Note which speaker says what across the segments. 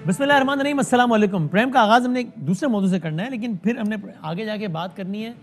Speaker 1: बिस्मिल्लाहिर्रहमानिर्रहीम, अस्सलाम वालेकुम। प्रेम का आगाज़ हमने एक दूसरे मौजू से करना है, लेकिन फिर हमने आगे जाके बात करनी है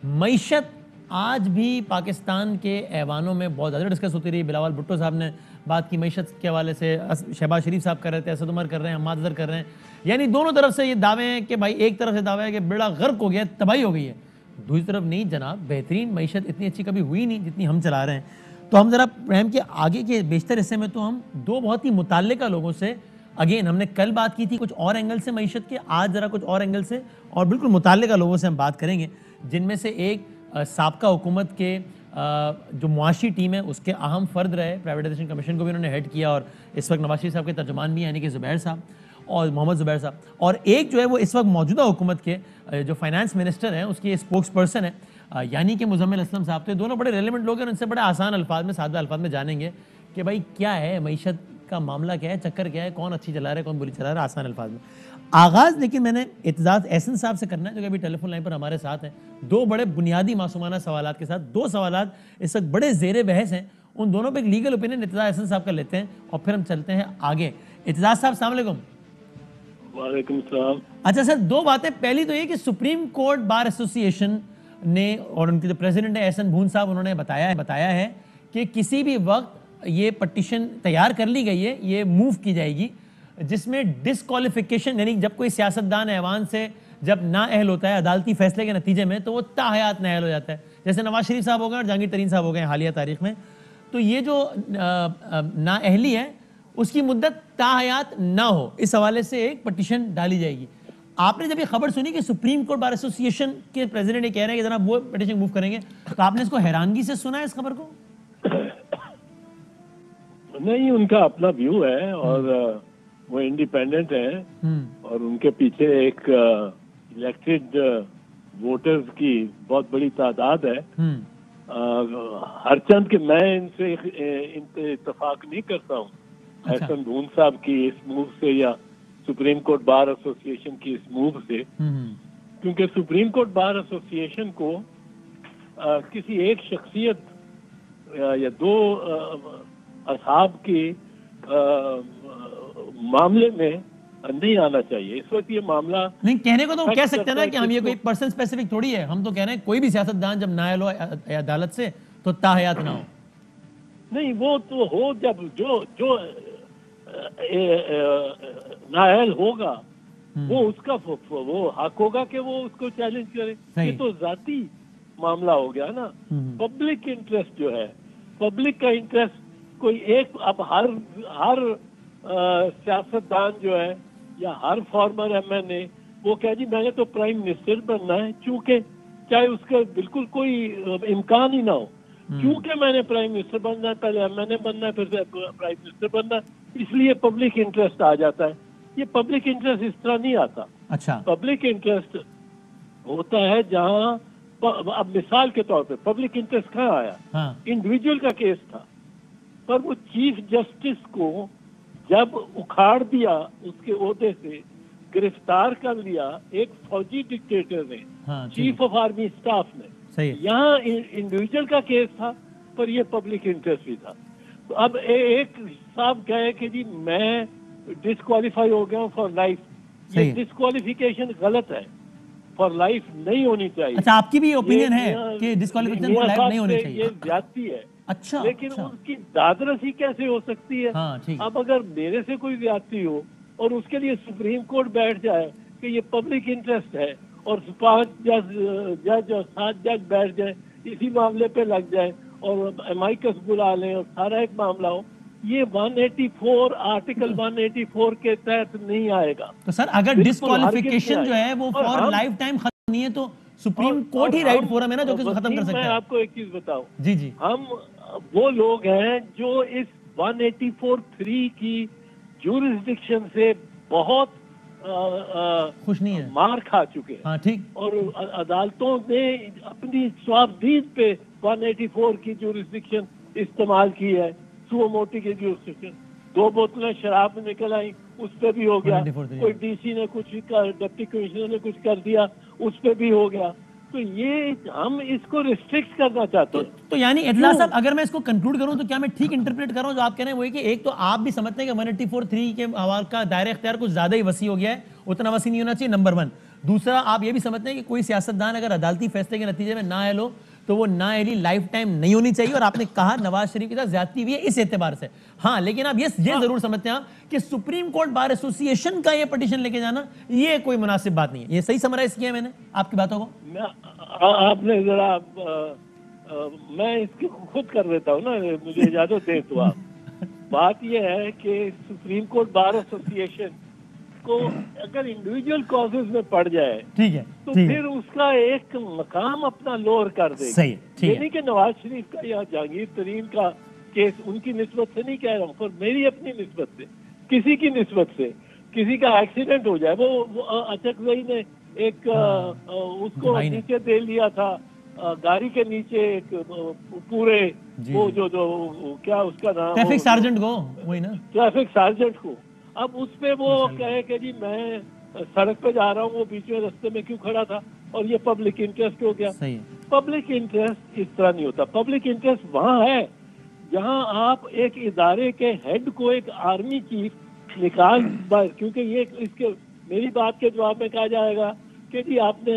Speaker 1: मईशत। आज भी पाकिस्तान के ऐवानों में बहुत ज़्यादा डिस्कस होती रही। बिलावल भुट्टो साहब ने बात की मईशत के हवाले से, शहबाज शरीफ साहब कर रहे थे, असद उमर कर रहे हैं, हम्माद अज़हर कर रहे हैं। यानी दोनों तरफ से ये दावे हैं कि भाई, एक तरफ से दावा है कि बेड़ा गर्क हो गया, तबाही हो गई है, दूसरी तरफ नहीं जनाब, बेहतरीन मईशत इतनी अच्छी कभी हुई नहीं जितनी हम चला रहे हैं। तो हम ज़रा प्रेम के आगे के बेशतर हिस्से में तो हम दो बहुत ही मुताल्लिका लोगों से, अगेन हमने कल बात की थी कुछ और एंगल से मईशत के, आज ज़रा कुछ और एंगल से और बिल्कुल मुताल्लिका लोगों से हम बात करेंगे, जिनमें से एक साबका हुकूमत के जो मुआशी टीम है उसके अहम फ़र्द रहे। प्राइवेटाइजेशन कमीशन को भी उन्होंने हेड किया और इस वक्त नवाज शरीफ साहब के तर्जुमान भी हैं, यानी कि ज़ुबैर साहब और मोहम्मद ज़ुबैर साहब। और एक जो है वो इस वक्त मौजूदा हुकूमत के जो फाइनेंस मिनिस्टर हैं उसके स्पोक्स पर्सन है, यानी कि मुज़म्मिल असलम साहब। तो दोनों बड़े रेलिवेंट लोग हैं, उनसे बड़े आसान अल्फाज में, सादा अल्फाज में जानेंगे कि भाई क्या है मईशत का मामला, क्या है, चक्कर क्या है, कौन अच्छी चला रहा है, कौन बुरी चला रहा है, आसान अल्फाज में। आगाज़ लेकिन मैंने एतजाज़ एहसन साहब से करना है, जो कि अभी टेलीफोन लाइन पर हमारे साथ हैं। दो बड़े बुनियादी मासूमाना सवालात के साथ, दो सवालात इस वक्त बड़े ज़ेर बहस हैं, उन दोनों पे एक लीगल ओपिनियन एतजाज़ एहसन साहब का लेते हैं और फिर हम चलते हैं आगे। एतजाज़ साहब, अस्सलाम वालेकुम।
Speaker 2: वालेकुम सलाम।
Speaker 1: अच्छा सर, दो बातें। पहली तो ये कि सुप्रीम कोर्ट बार एसोसिएशन ने और उनके जो प्रेसिडेंट है एहसन भून साहब, उन्होंने बताया है कि किसी भी वक्त ये पटिशन तैयार कर ली गई है, ये मूव की जाएगी, जिसमें डिसक्वालिफिकेशन, यानी जब कोई सियासतदान ऐवान से जब नाअहल होता है अदालती फैसले के नतीजे में, तो वो ताहयात नाअहल हो जाता है। जैसे नवाज शरीफ साहब हो गए और जहांगीर तरीन साहब हो गए हालिया तारीख में। तो ये जो नाअहली है उसकी मुद्दत ताहयात ना हो, इस हवाले से एक पटिशन डाली जाएगी। आपने जब ये खबर सुनी कि सुप्रीम कोर्ट बार एसोसिएशन के प्रेसिडेंट ये कह रहे हैं कि जनाब वो पटिशन मूव करेंगे, तो आपने इसको हैरानगी से सुना है इस खबर को?
Speaker 2: नहीं, उनका अपना व्यू है और वो इंडिपेंडेंट है और उनके पीछे एक इलेक्टेड वोटर्स की बहुत बड़ी तादाद है। हरचंद के मैं इनसे इत्तेफाक नहीं करता हूँ, एहसन भून साहब की इस मूव से या सुप्रीम कोर्ट बार एसोसिएशन की इस मूव से, क्योंकि सुप्रीम कोर्ट बार एसोसिएशन को किसी एक शख्सियत या दो असहाब के मामले में नहीं आना चाहिए। इस वक्त ये मामला
Speaker 1: नहीं, कहने को तो कह सकते हैं ना कि हम ये कोई पर्सन स्पेसिफिक थोड़ी है, हम तो कह रहे हैं कोई भी सियासतदान जब नाअहल हो अदालत से तो ताहयात ना हो।
Speaker 2: नहीं, वो तो हो जब जो नाअहल होगा वो उसका वो हक होगा कि वो उसको चैलेंज करे। ये तो जाती मामला हो गया ना। पब्लिक इंटरेस्ट जो है, पब्लिक का इंटरेस्ट कोई एक, अब हर सियासतदान जो है या हर फॉर्मर एमएनए वो कह जी मैंने तो प्राइम मिनिस्टर बनना है, चूंकि चाहे उसका बिल्कुल कोई इम्कान ही ना हो, क्योंकि मैंने प्राइम मिनिस्टर बनना है, पहले एमएनए बनना है, फिर प्राइम मिनिस्टर बनना है, इसलिए पब्लिक इंटरेस्ट आ जाता है। ये पब्लिक इंटरेस्ट इस तरह नहीं आता।
Speaker 1: अच्छा,
Speaker 2: पब्लिक इंटरेस्ट होता है जहाँ, अब मिसाल के तौर पे पब्लिक इंटरेस्ट कहाँ आया?
Speaker 1: हाँ।
Speaker 2: इंडिविजुअल का केस था, पर वो चीफ जस्टिस को जब उखाड़ दिया उसके ओहदे से, गिरफ्तार कर लिया एक फौजी डिक्टेटर ने,
Speaker 1: हाँ,
Speaker 2: चीफ ऑफ आर्मी स्टाफ ने। यहाँ इंडिविजुअल का केस था पर ये पब्लिक इंटरेस्ट भी था। तो अब एक साहब कहे कि जी मैं डिस्क्वालीफाई हो गया हूँ फॉर लाइफ, ये डिस्क्वालिफिकेशन गलत है, फॉर लाइफ नहीं होनी चाहिए।
Speaker 1: अच्छा, आपकी भी ओपिनियन है कि डिस्क्वालिफिकेशन फॉर लाइफ नहीं होनी चाहिए?
Speaker 2: ये ज्यादती है।
Speaker 1: अच्छा,
Speaker 2: लेकिन उनकी दादरसी कैसे हो सकती है?
Speaker 1: हाँ,
Speaker 2: अब अगर मेरे से कोई ज्यादती हो और उसके लिए सुप्रीम कोर्ट बैठ जाए कि ये पब्लिक इंटरेस्ट है और 5 जज और 7 जज बैठ जाए, इसी मामले पे लग जाए और एमाइकस बुला लें और सारा एक मामला हो, ये 184 आर्टिकल 184 के तहत नहीं आएगा।
Speaker 1: तो सर अगर डिस्क्वालिफिकेशन जो है वो फॉर लाइफ टाइम खत्म नहीं है तो सुप्रीम कोर्ट ही राइट फोरम है ना जो कि खत्म कर सकता है।
Speaker 2: मैं आपको एक चीज बताऊं,
Speaker 1: जी,
Speaker 2: हम वो लोग हैं जो इस 184(3) की ज्यूरिसडिक्शन से बहुत
Speaker 1: खुश नहीं है,
Speaker 2: मार खा चुके हैं।
Speaker 1: हाँ, ठीक।
Speaker 2: और अदालतों ने अपनी स्वाबदीद पे 184 की ज्यूरिसडिक्शन इस्तेमाल की है, सुओ मोटी की ज्यूरिसडिक्शन। 2 बोतलें शराब निकल आई, उस पर भी हो गया। कोई डीसी ने कुछ कर, डिप्टी कमिश्नर ने कुछ कर दिया, उस पर भी हो गया। तो ये हम इसको रिस्ट्रिक्ट करना चाहते हैं।
Speaker 1: तो यानी इतला साहब, अगर मैं इसको कंक्लूड करूं तो क्या मैं ठीक इंटरप्रेट कर रहा हूं जो आप कह रहे हैं वो है कि एक तो आप भी समझते हैं कि 184(3) के हवाले का दायरा इख्तियार कुछ ज्यादा ही वसी हो गया है, उतना वसी नहीं होना चाहिए, नंबर 1। दूसरा, आप ये भी समझते हैं कि कोई सियासतदान अगर अदालती फैसले के नतीजे में ना अहल हो तो वो ना अहली लाइफ टाइम नहीं होनी चाहिए, और आपने कहा नवाज शरीफ के साथ ज्यादती हुई है इस एतबार से। हाँ, लेकिन आप ये जरूर समझते हैं आप कि सुप्रीम कोर्ट बार एसोसिएशन का ये पिटीशन लेके जाना ये कोई मुनासिब बात नहीं है। ये सही समराइज किया मैंने आपकी बातों को?
Speaker 2: आपने जरा मैं इसकी खुद कर देता हूँ ना, मुझे इजाजत दें तो आप। बात यह है कि सुप्रीम कोर्ट बार एसोसिएशन को अगर इंडिविजुअल कॉजेज में पड़ जाए,
Speaker 1: ठीक है,
Speaker 2: तो फिर उसका एक मकाम अपना लोअर कर देगा।
Speaker 1: सही है, ठीक है।
Speaker 2: नहीं कि नवाज शरीफ का या जहांगीर तरीन का केस उनकी निस्बत से नहीं कह रहा हूँ, पर मेरी अपनी निस्बत से, किसी की निस्बत से किसी का एक्सीडेंट हो जाए, वो अचकजई ने एक उसको नीचे दे लिया था, गाड़ी के नीचे एक पूरे वो जो क्या उसका नाम,
Speaker 1: ट्रैफिक सार्जेंट को, वही ना,
Speaker 2: ट्रैफिक सार्जेंट को। अब उस पे वो कहे कि जी मैं सड़क पे जा रहा हूँ, वो बीच में रास्ते में क्यों खड़ा था, और ये पब्लिक इंटरेस्ट हो गया।
Speaker 1: सही है।
Speaker 2: पब्लिक इंटरेस्ट इस तरह नहीं होता। पब्लिक इंटरेस्ट वहाँ है जहाँ आप एक इदारे के हेड को एक आर्मी चीफ निकाल, क्योंकि ये इसके मेरी बात के जवाब में कहा जाएगा कि जी आपने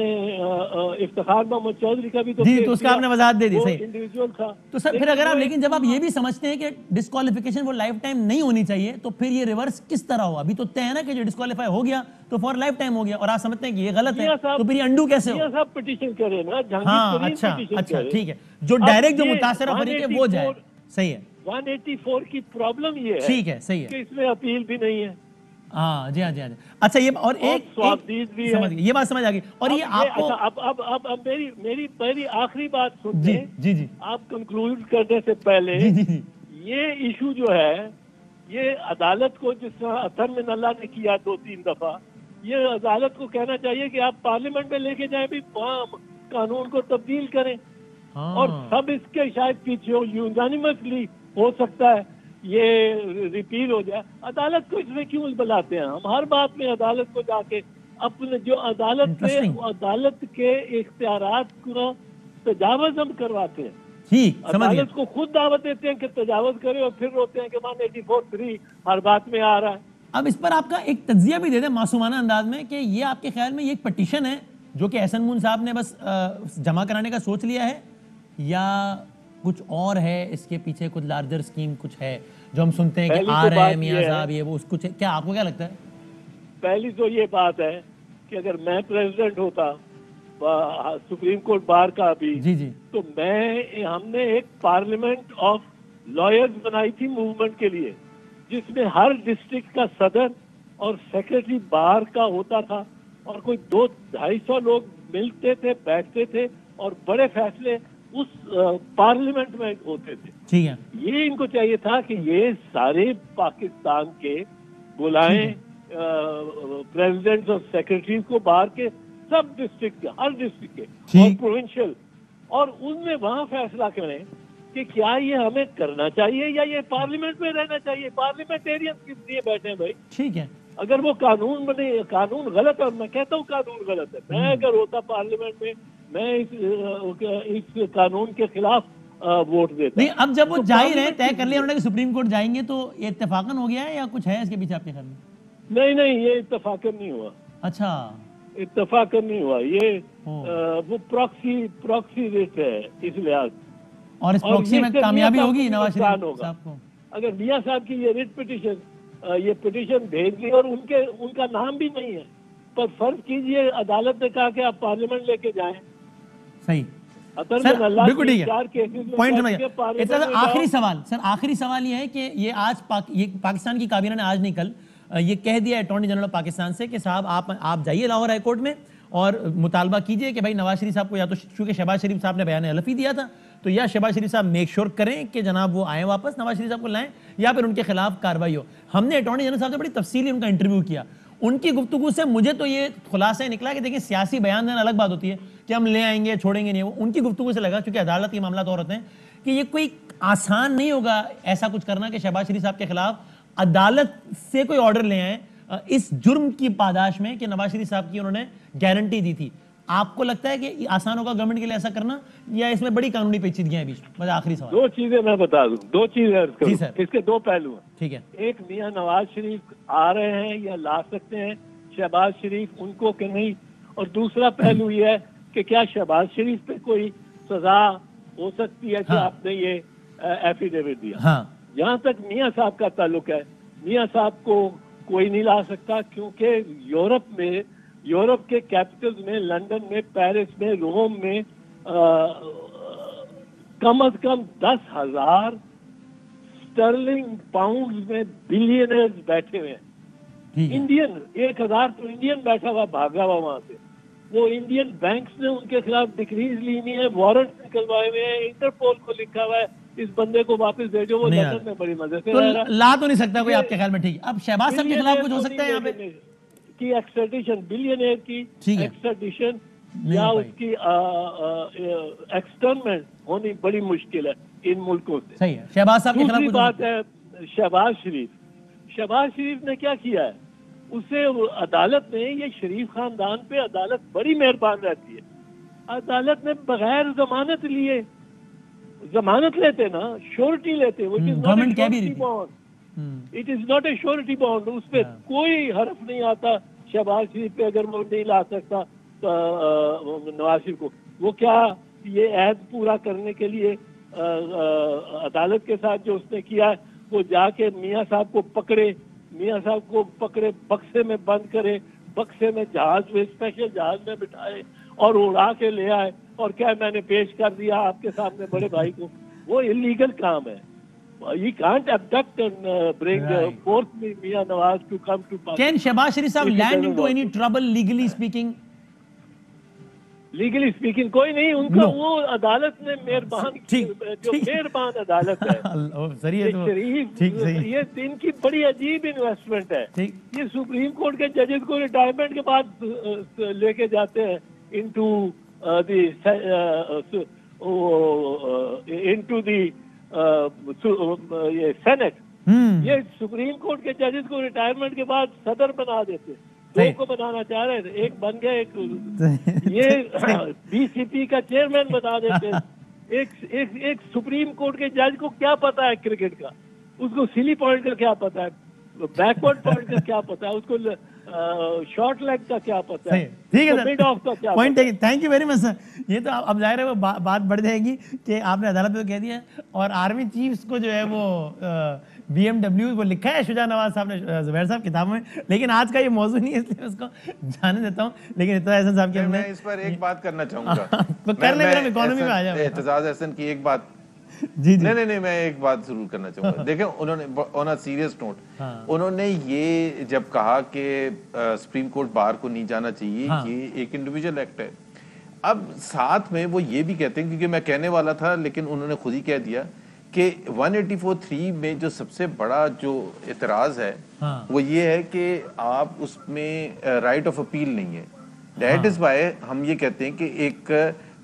Speaker 2: इफ्तिखार मोहम्मद चौधरी का भी तो
Speaker 1: जी, तो उसका आपने वजाहत दे दी, सही
Speaker 2: इंडिविजुअल था।
Speaker 1: तो सर फिर अगर आप, लेकिन जब आप ये भी समझते हैं कि डिस्क्वालिफिकेशन वो लाइफ टाइम नहीं होनी चाहिए, तो फिर ये रिवर्स किस तरह हो? अभी तो तय है ना कि जो डिस्क्वालीफाई हो गया तो फॉर लाइफ टाइम हो गया, और आप समझते हैं कि ये गलत है, तो फिर ये अंडू कैसे हो?
Speaker 2: सब पिटीशन करे ना,
Speaker 1: हाँ, अच्छा, ठीक है, जो डायरेक्ट जो मुतासर फरीक है वो जाए। सही है,
Speaker 2: 184 की प्रॉब्लम ये है,
Speaker 1: ठीक है, सही है,
Speaker 2: कि इसमें अपील भी नहीं है।
Speaker 1: हाँ जी, हाँ जी, हाँ जी। अच्छा, ये और एक समझ गई, ये बात समझ आ गई। और ये आपको
Speaker 2: अब मेरी आखिरी बात सुन
Speaker 1: जी जी जी,
Speaker 2: आप कंक्लूड करने से पहले
Speaker 1: जी जी जी,
Speaker 2: ये इशू जो है, ये अदालत को, जिस तरह अतर में अल्लाह ने किया 2-3 दफा, ये अदालत को कहना चाहिए कि आप पार्लियामेंट में लेके जाए, भी वहाँ कानून को तब्दील करें।
Speaker 1: हाँ।
Speaker 2: और सब इसके शायद पीछे हो, यूनानिमसली हो सकता है ये रिपील हो जाए। अदालत को इसमें क्यों बुलाते हैं? हम हर बात में अदालत को जाके अपने जो अदालत के इख्तियारात को तजावज हम करवाते हैं।
Speaker 1: ठीक,
Speaker 2: अदालत को खुद दावत देते हैं कि तजावज करे, और फिर रोते हैं कि 184(3) हर बात में आ रहा है।
Speaker 1: अब इस पर आपका एक तज्जिया भी दे दें मासूमाना अंदाज में कि ये आपके ख्याल में ये एक पटिशन है जो कि एहसन मून साहब ने बस जमा कराने का सोच लिया है, या कुछ और है इसके पीछे, कुछ लार्जर स्कीम कुछ है जो हम सुनते हैं कि आ रहे हैं मियां साहब, ये वो कुछ, क्या आपको क्या लगता है?
Speaker 2: पहली तो ये बात है कि अगर मैं प्रेसिडेंट होता सुप्रीम कोर्ट बार का भी,
Speaker 1: जी जी,
Speaker 2: तो हमने एक पार्लियामेंट ऑफ लॉयर्स बनाई थी मूवमेंट के लिए, जिसमें हर डिस्ट्रिक्ट का सदर और सेक्रेटरी बार का होता था, और कोई 200-250 लोग मिलते थे, बैठते थे, और बड़े फैसले उस पार्लियामेंट में होते थे।
Speaker 1: ठीक है,
Speaker 2: ये इनको चाहिए था कि ये सारे पाकिस्तान के बुलाएं प्रेसिडेंट और सेक्रेटरी को, बाहर के सब डिस्ट्रिक्ट के, हर डिस्ट्रिक्ट के और प्रोविंशियल, और उनमें वहां फैसला करें कि क्या ये हमें करना चाहिए या ये पार्लियामेंट में रहना चाहिए। पार्लियामेंटेरियन किस लिए बैठे हैं भाई?
Speaker 1: ठीक है,
Speaker 2: अगर वो कानून बने, कानून गलत है, और मैं कहता हूँ कानून गलत है, मैं अगर होता पार्लियामेंट में, मैं इस कानून के खिलाफ वोट देता।
Speaker 1: नहीं, अब जब वो जाहिर है तय कर लिया उन्होंने कि सुप्रीम कोर्ट जाएंगे, तो ये इत्तेफाकन हो गया है या कुछ है इसके पीछे आपके ख्याल में?
Speaker 2: नहीं, ये इत्तेफाकन नहीं हुआ।
Speaker 1: अच्छा,
Speaker 2: इत्तेफाकन नहीं हुआ, ये वो प्रॉक्सी रेट है इस लिहाज।
Speaker 1: और इस प्रॉक्सी में कामयाबी होगी नवाज शरीफ साहब को?
Speaker 2: अगर मियां साहब की ये रिट पिटीशन भेज दी, और उनका नाम भी नहीं है, पर फर्ज कीजिए अदालत ने कहा कि आप पार्लियामेंट लेके जाएं।
Speaker 1: सही
Speaker 2: सर,
Speaker 1: बिल्कुल ठीक है, पॉइंट समझ गया। आखिरी सवाल सर, आखिरी सवाल ये है कि ये आज पाकिस्तान की काबीना ने आज नहीं कल ये कह दिया अटॉर्नी जनरल ऑफ पाकिस्तान से कि साहब आप जाइए लाहौर हाई कोर्ट में और मुतालबा कीजिए कि भाई नवाज शरीफ साहब को, या तो चूंकि शहबाज शरीफ साहब ने बयान हलफी दिया था, तो या शहबाज शरीफ साहब मेक श्योर करें कि जनाब वो आए वापस, नवाज शरीफ साहब को लाएं, या फिर उनके खिलाफ कार्रवाई हो। हमने अटॉर्नी जनरल साहब से बड़ी तफसीली उनका इंटरव्यू किया। उनकी गुफ्तगू से मुझे तो ये खुलासा निकला कि देखिए, सियासी बयान देना अलग बात होती है कि हम ले आएंगे छोड़ेंगे नहीं, वो उनकी गुफ्तगू से लगा, क्योंकि अदालत के मामला और होते हैं, कि ये कोई आसान नहीं होगा ऐसा कुछ करना कि शहबाज शरीफ साहब के खिलाफ अदालत से कोई ऑर्डर ले आए इस जुर्म की पादाश में कि नवाज शरीफ साहब की उन्होंने गारंटी दी थी। आपको लगता है कि आसान होगा गवर्नमेंट के लिए ऐसा करना, या इसमें बड़ी कानूनी पेचीदगियां हैं बीच में? बस आखिरी सवाल।
Speaker 2: दो चीजें मैं बता दूं, दो चीजें अर्ज करूं।
Speaker 1: जी सर।
Speaker 2: इसके दो पहलू हैं।
Speaker 1: ठीक है।
Speaker 2: एक, मियां नवाज शरीफ आ रहे हैं या ला सकते हैं शहबाज शरीफ उनको कि नहीं, और दूसरा पहलू ये है कि क्या शहबाज शरीफ पे कोई सजा हो सकती है कि
Speaker 1: हाँ।
Speaker 2: आपने ये एफिडेविट दिया।
Speaker 1: हाँ।
Speaker 2: जहां तक मियां साहब का ताल्लुक है, मियां साहब को कोई नहीं ला सकता, क्योंकि यूरोप के कैपिटल्स में, लंदन में, पेरिस में, रोम में कम अज कम 10,000 स्टर्लिंग पाउंड में बिलियनर्स बैठे हुए हैं।
Speaker 1: ठीक है।
Speaker 2: इंडियन 1,000 तो इंडियन बैठा हुआ, भागा हुआ वहां से। वो इंडियन बैंक्स ने उनके खिलाफ डिक्रीज ली नहीं है, वारंट निकलवाए हुए हैं, इंटरपोल को लिखा हुआ है इस बंदे को वापस भेजो, वो
Speaker 1: नहीं
Speaker 2: लंदन में बड़ी मजे से
Speaker 1: तो
Speaker 2: रह रहा।
Speaker 1: ला तो नहीं सकता कोई
Speaker 2: ये-
Speaker 1: आपके ख्याल में? ठीक है, अब शहबाज साहब के खिलाफ कुछ हो सकता है यहाँ पे?
Speaker 2: की एक्सट्रेडिशन, बिलियनेयर की
Speaker 1: ठीक है।
Speaker 2: एक्सट्रेडिशन
Speaker 1: नहीं
Speaker 2: या
Speaker 1: हो पाई।
Speaker 2: उसकी एक्सटर्नमेंट होनी बड़ी मुश्किल है इन मुल्कों से।
Speaker 1: सही है, शहबाज साहब के खिलाफ
Speaker 2: दूसरी
Speaker 1: कुछ हो
Speaker 2: बात
Speaker 1: सकता है?
Speaker 2: है शहबाज शरीफ ने क्या किया है? उसे अदालत ने, ये शरीफ खानदान पे अदालत बड़ी मेहरबान रहती है। अदालत ने बगैर जमानत लिए, जमानत लेते ना, श्योरिटी लेते, which is not a
Speaker 1: government कह भी
Speaker 2: surety
Speaker 1: रही थी।
Speaker 2: bond. It is not a surety bond. उस पे
Speaker 1: हाँ।
Speaker 2: कोई हर्फ नहीं आता शहबाज शरीफ पे, अगर वो नहीं ला सकता नवाज शरीफ को। वो क्या ये ऐद पूरा करने के लिए अदालत के साथ जो उसने किया है, वो जाके मियां साहब को पकड़े, बक्से में बंद करे, बक्से में जहाज में, स्पेशल जहाज में बिठाए और उड़ा के ले आए, और क्या मैंने पेश कर दिया आपके सामने बड़े भाई को। वो इलीगल काम है। You can't abduct and bring
Speaker 1: Right.
Speaker 2: force Mian Nawaz to come to Pakistan.
Speaker 1: Can Shehbaz Sharif साहब
Speaker 2: If he
Speaker 1: land
Speaker 2: doesn't
Speaker 1: into
Speaker 2: want
Speaker 1: any
Speaker 2: to.
Speaker 1: trouble legally speaking?
Speaker 2: Legally speaking कोई नहीं, उनका
Speaker 1: No.
Speaker 2: वो अदालत ने मेहरबान,
Speaker 1: ठीक,
Speaker 2: जो
Speaker 1: ठीक।
Speaker 2: मेहरबान अदालत है
Speaker 1: सही है
Speaker 2: ये
Speaker 1: तो
Speaker 2: शरीफ,
Speaker 1: ठीक, सही।
Speaker 2: ये इनकी बड़ी अजीब इन्वेस्टमेंट है।
Speaker 1: ठीक।
Speaker 2: ये सुप्रीम कोर्ट के जजेस को रिटायरमेंट के बाद लेके जाते हैं इनटू ये सेनेट। ये सुप्रीम कोर्ट के जजेस को रिटायरमेंट के बाद सदर बना देते। दो को बनाना चाह रहे थे, एक बन गया, एक ये बीसीपी का चेयरमैन बना देते। एक सुप्रीम कोर्ट के जज को क्या पता है क्रिकेट का? उसको सिली पॉइंट का क्या पता है? बैकवर्ड पॉइंट का क्या पता है? उसको शॉर्ट लेग का क्या पता है?
Speaker 1: ठीक है
Speaker 2: मिड ऑफ का क्या
Speaker 1: पॉइंट
Speaker 2: पता है?
Speaker 1: है। Thank you very much sir. ये तो अब जाहिर है वो बात बढ़ जाएगी कि आपने अदालत में तो कह दिया है, और आर्मी चीफ्स को जो है वो BMW वो लिखा है शुजा नवाज साहब ने, जुबैर साहब किताबों में, लेकिन आज का ये मौजूद नहीं है, इसलिए उसको जाने देता हूँ। लेकिन इतना एहसन साहब के
Speaker 3: मैं इस पर एक बात करना चाहूंगा।
Speaker 1: तो कर ले, मेरा इकोनॉमी में आ जाए।
Speaker 3: एतजाज एहसन की एक बात,
Speaker 1: जी जी
Speaker 3: नहीं मैं एक बात जरूर करना चाहूंगा। देखिए उन्होंने ऑन अ सीरियस नोट, उन्होंने ये जब कहा कि सुप्रीम कोर्ट बार को नहीं जाना चाहिए, ये एक इंडिविजुअल एक्ट है। अब साथ में वो ये भी कहते हैं, क्योंकि मैं कहने वाला था लेकिन उन्होंने खुद ही कह दिया कि 184(3) में जो सबसे बड़ा जो इतराज है वो ये है कि आप उसमें राइट ऑफ अपील नहीं है। दैट इज वाई हम ये कहते हैं कि एक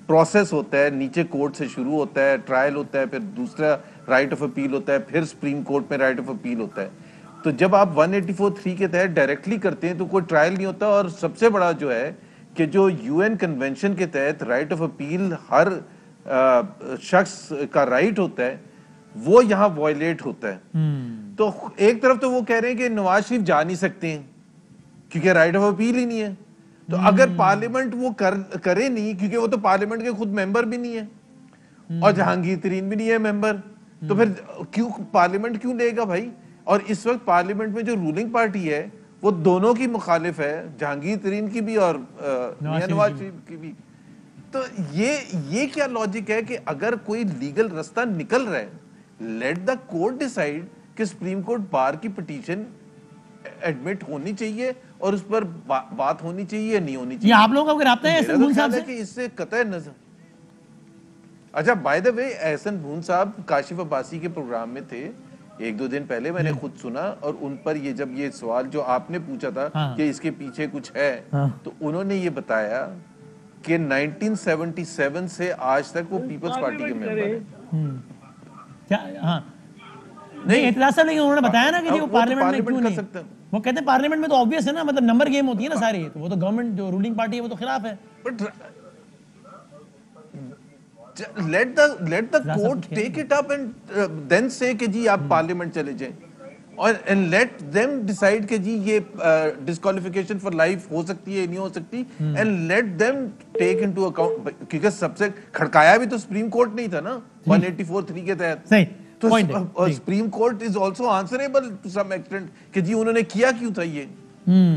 Speaker 3: प्रोसेस होता है, नीचे कोर्ट से शुरू होता है, ट्रायल होता है, फिर दूसरा राइट ऑफ अपील होता है, फिर सुप्रीम कोर्ट में राइट ऑफ अपील होता है। तो जब आप 184(3) के तहत डायरेक्टली करते हैं तो कोई ट्रायल नहीं होता। और सबसे बड़ा जो है कि जो UN कन्वेंशन के तहत राइट ऑफ अपील हर शख्स का राइट होता है, वो यहाँ वायलेट होता है। तो एक तरफ तो वो कह रहे हैं कि नवाज शरीफ जा नहीं सकते हैं क्योंकि राइट ऑफ अपील ही नहीं है। तो अगर पार्लियामेंट वो करे नहीं, क्योंकि वो तो पार्लियामेंट के खुद मेंबर भी नहीं है और जहांगीर तरीन भी नहीं है मेंबर, तो फिर क्यों पार्लियामेंट क्यों लेगा भाई? और इस वक्त पार्लियामेंट में जो रूलिंग पार्टी है वो दोनों की मुखालिफ है, जहांगीर तरीन की भी और नवाज शरीफ की भी। तो ये क्या लॉजिक है कि अगर कोई लीगल रास्ता निकल रहा है, लेट द कोर्ट डिसाइड कि सुप्रीम कोर्ट बार की पिटीशन एडमिट होनी चाहिए और उस पर बात होनी चाहिए या नहीं होनी चाहिए।
Speaker 1: ये आप लोगों का राब्ता है एहसन भून साहब से?
Speaker 3: कि इससे कतई नजर। अच्छा, बाय द वे एहसन भून साहब काशिफ अब्बासी के प्रोग्राम में थे 1-2 दिन पहले, मैंने खुद सुना, और उन पर ये जब ये सवाल जो आपने पूछा था कि इसके पीछे कुछ है, तो उन्होंने ये बताया कि 1977 से आज तक वो पीपल्स पार्टी के मेंबर हैं।
Speaker 1: क्या? हाँ नहीं एतराज साहब, लेकिन उन्होंने बताया ना कि वो पार्लियामेंट में क्यों
Speaker 3: कर
Speaker 1: नहीं
Speaker 3: सकते हैं।
Speaker 1: वो कहते हैं पार्लियामेंट में तो ऑब्वियस है ना, मतलब नंबर गेम होती है ना सारी, तो वो तो गवर्नमेंट जो रूलिंग पार्टी है वो तो खिलाफ है।
Speaker 3: But let the court take it up and then say कि जी आप पार्लियामेंट चले जाएं, और and let them decide कि जी ये disqualification for life हो सकती है नहीं हो सकती, and let them take into account, क्योंकि सबसे खड़काया भी तो सुप्रीम कोर्ट नहीं था ना 184(3) के तहत।
Speaker 1: सही
Speaker 3: तो Supreme Court is also answerable to some extent कि जी उन्होंने किया क्यों था ये।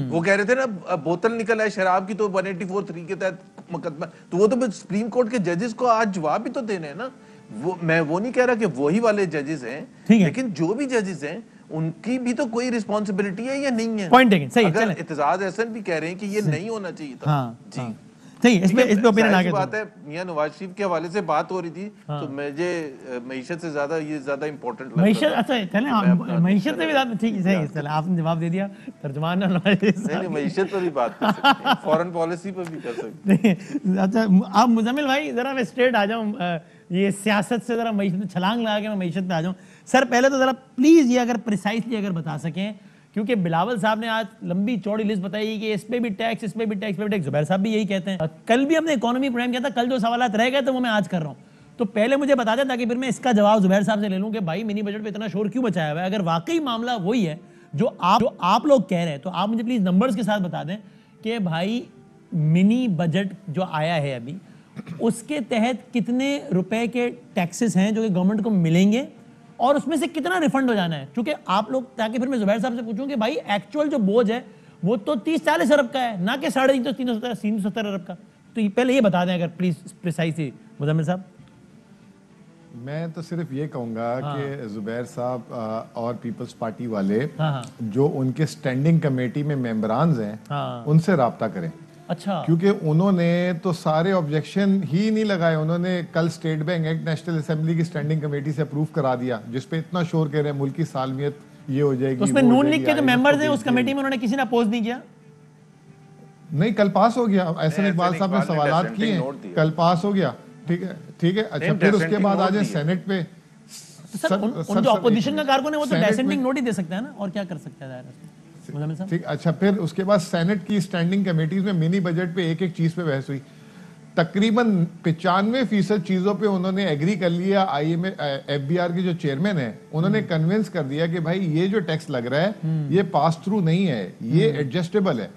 Speaker 3: वो कह रहे थे ना बोतल निकल आए शराब की तो 184(3) के तहत मुकदमा, तो वो तो सुप्रीम कोर्ट के जजेस को आज जवाब भी तो देने हैं ना। वो मैं वो नहीं कह रहा कि वही वाले जजेस हैं, लेकिन जो भी जजेस हैं उनकी भी तो कोई रिस्पॉन्सिबिलिटी है या नहीं है।
Speaker 1: पॉइंट टेकन, सही।
Speaker 3: अगर इत्तेजाज एहसन भी कह रहे हैं कि ये नहीं होना चाहिए था।
Speaker 1: हाँ,
Speaker 3: जी
Speaker 1: हाँ। सही, इसमें ओपिनियन आ गया।
Speaker 3: बात है मियां नवाज शरीफ के हवाले से बात हो रही थी, तो मुझे मईशत से ज्यादा ये ज्यादा इंपॉर्टेंट लगा।
Speaker 1: मईशत, अच्छा चलें, मईशत से भी ज्यादा ठीक है, सही, चलें आपने जवाब दे दिया। तर्जुमान नहीं,
Speaker 3: मईशत पर भी बात कर सकते हैं, फॉरेन पॉलिसी पर भी कर सकते हैं।
Speaker 1: अच्छा आप मुजम्मिल भाई जरा मैं स्ट्रेट आ जाऊं, ये सियासत से जरा मईशत में छलांग लगा के मैं मईशत पे आ जाऊं। सर पहले तो जरा प्लीज ये अगर प्रिसाइसली अगर बता सकें, क्योंकि बिलावल साहब ने आज लंबी चौड़ी लिस्ट बताई कि इस पे भी टैक्स, इस पे भी टैक्स, इस पे भी टैक्स, जुबैर साहब भी यही कहते हैं। कल भी हमने इकोनॉमी प्रोग्राम किया था, कल जो सवालात रह गए थे वो मैं आज कर रहा हूँ। तो पहले मुझे बता दें ताकि फिर मैं इसका जवाब जुबैर साहब से ले लूँ कि भाई मिनी बजट पे इतना शोर क्यों मचाया हुआ है। अगर वाकई मामला वही है जो आप लोग कह रहे हैं, तो आप मुझे प्लीज नंबर्स के साथ बता दें कि भाई मिनी बजट जो आया है अभी, उसके तहत कितने रुपए के टैक्सेस हैं जो कि गवर्नमेंट को मिलेंगे, और उसमें से कितना रिफंड हो जाना है। क्योंकि आप लोग, ताकि फिर मैं जुबैर साहब से पूछूं कि भाई एक्चुअल जो बोझ है वो तो 30-40 अरब का है, ना कि 370 अरब का। तो पहले ये बता दें अगर प्लीज प्रिसाइसली मुजम्मिल साहब।
Speaker 4: मैं तो सिर्फ ये कहूंगा कि जुबैर साहब और पीपल्स पार्टी वाले जो उनके स्टैंडिंग कमेटी में मेंबरान हैं उनसे राब्ता करें।
Speaker 1: अच्छा,
Speaker 4: क्योंकि उन्होंने तो सारे ऑब्जेक्शन ही नहीं लगाए, उन्होंने कल state bank act national assembly की स्टैंडिंग कमेटी से अप्रूव करा दिया, जिसपे इतना शोर कह रहे हैं मुल्क की सालमियत ये हो जाएगी।
Speaker 1: तो उसमें नून लीग के जो मेंबर्स हैं उस कमेटी में उन्होंने किसी ने अपोज नहीं किया?
Speaker 4: नहीं, कल पास हो गया। एहसन इकबाल साहब ने सवालात किए हैं, कल पास हो गया। ठीक है, ठीक है। अच्छा, फिर उसके बाद आ जाए सेनेट पे।
Speaker 1: उन जो अपोजिशन का कारकुन है वो तो डिसेंडिंग नोट ही दे सकता है ना, और क्या कर सकता है
Speaker 4: ठीक। अच्छा, फिर उसके बाद सेनेट की स्टैंडिंग कमेटीज में मिनी बजट पे एक एक चीज पे बहस हुई। तकरीबन 95% चीजों पे उन्होंने एग्री कर लिया। FBR के जो चेयरमैन है उन्होंने कन्विंस कर दिया कि भाई ये जो टैक्स लग रहा है ये पास थ्रू नहीं है, ये एडजस्टेबल है।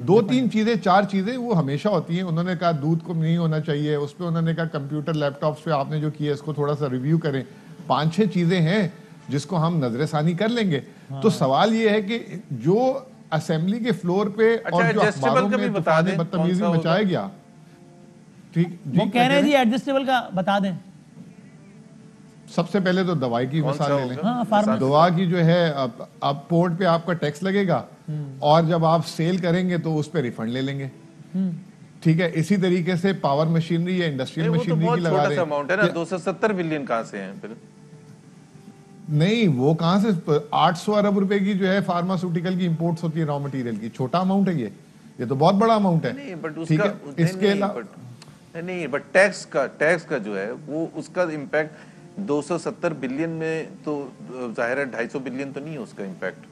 Speaker 4: 2-3 चीजें 4 चीजें वो हमेशा होती हैं। उन्होंने कहा दूध को नहीं होना चाहिए, उस पर उन्होंने कहा कंप्यूटर लैपटॉप्स पे आपने जो किया इसको थोड़ा सा रिव्यू करें। 5-6 चीजें हैं जिसको हम नजरसानी कर लेंगे। तो सवाल ये है कि जो असेंबली के फ्लोर पे और जो अखबारों में बदतमीजी मचाया गया, ठीक,
Speaker 1: वो कह रहे हैं जी एडजस्टेबल का बता दें।
Speaker 4: सबसे पहले तो दवाई की मिसाल ले लें। दवा की जो है अब पोर्ट पे आपका टैक्स लगेगा और जब आप सेल करेंगे तो उस पे रिफंड ले लेंगे। ठीक है, इसी तरीके से पावर मशीनरी या इंडस्ट्रियल मशीनरी की लगा रहे हैं।
Speaker 3: 270 बिलियन कहां से हैं फिर?
Speaker 4: नहीं, वो कहां से 800 अरब रुपए की जो है फार्मास्यूटिकल की इंपोर्ट्स होती है रॉ मटेरियल की। छोटा अमाउंट है ये तो बहुत बड़ा अमाउंट है।
Speaker 3: नहीं, बट उसका इसके नहीं, बट टैक्स का जो है वो उसका इम्पैक्ट 270 बिलियन में तो जाहिर है 250 बिलियन तो नहीं है उसका इम्पैक्ट।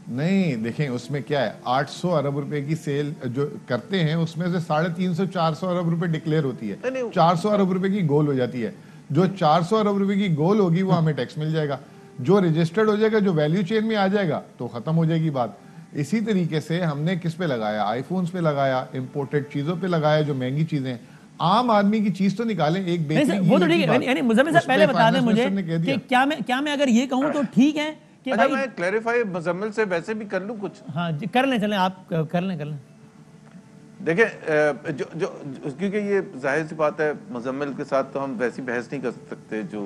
Speaker 4: नहीं, देखें उसमें क्या है, 800 अरब रुपए की सेल जो करते हैं उसमें से 350-400 अरब रुपए डिक्लेयर होती है, 400 अरब रुपए की गोल हो जाती है। जो 400 अरब रुपए की गोल होगी वो हमें टैक्स मिल जाएगा। जो रजिस्टर्ड हो जाएगा, जो वैल्यू चेन में आ जाएगा तो खत्म हो जाएगी बात। इसी तरीके से हमने किस पे लगाया, आईफोन्स पे लगाया, इंपोर्टेड चीजों पे लगाया, जो महंगी चीजें। आम आदमी की चीज तो निकालें, एक बेसिक
Speaker 1: वो तो ठीक है। यानी मुजम्मिल साहब पहले बता दें मुझे कि क्या मैं अगर ये कहूं तो ठीक है कि
Speaker 3: भाई मैं क्लैरिफाई मुजम्मिल से वैसे भी कर लूं कुछ।
Speaker 1: हाँ जी, कर लें, चलें आप कर लें।
Speaker 3: देखिए जो क्योंकि ये जाहिर सी बात है मुजम्मिल के साथ तो हम वैसी बहस नहीं कर सकते जो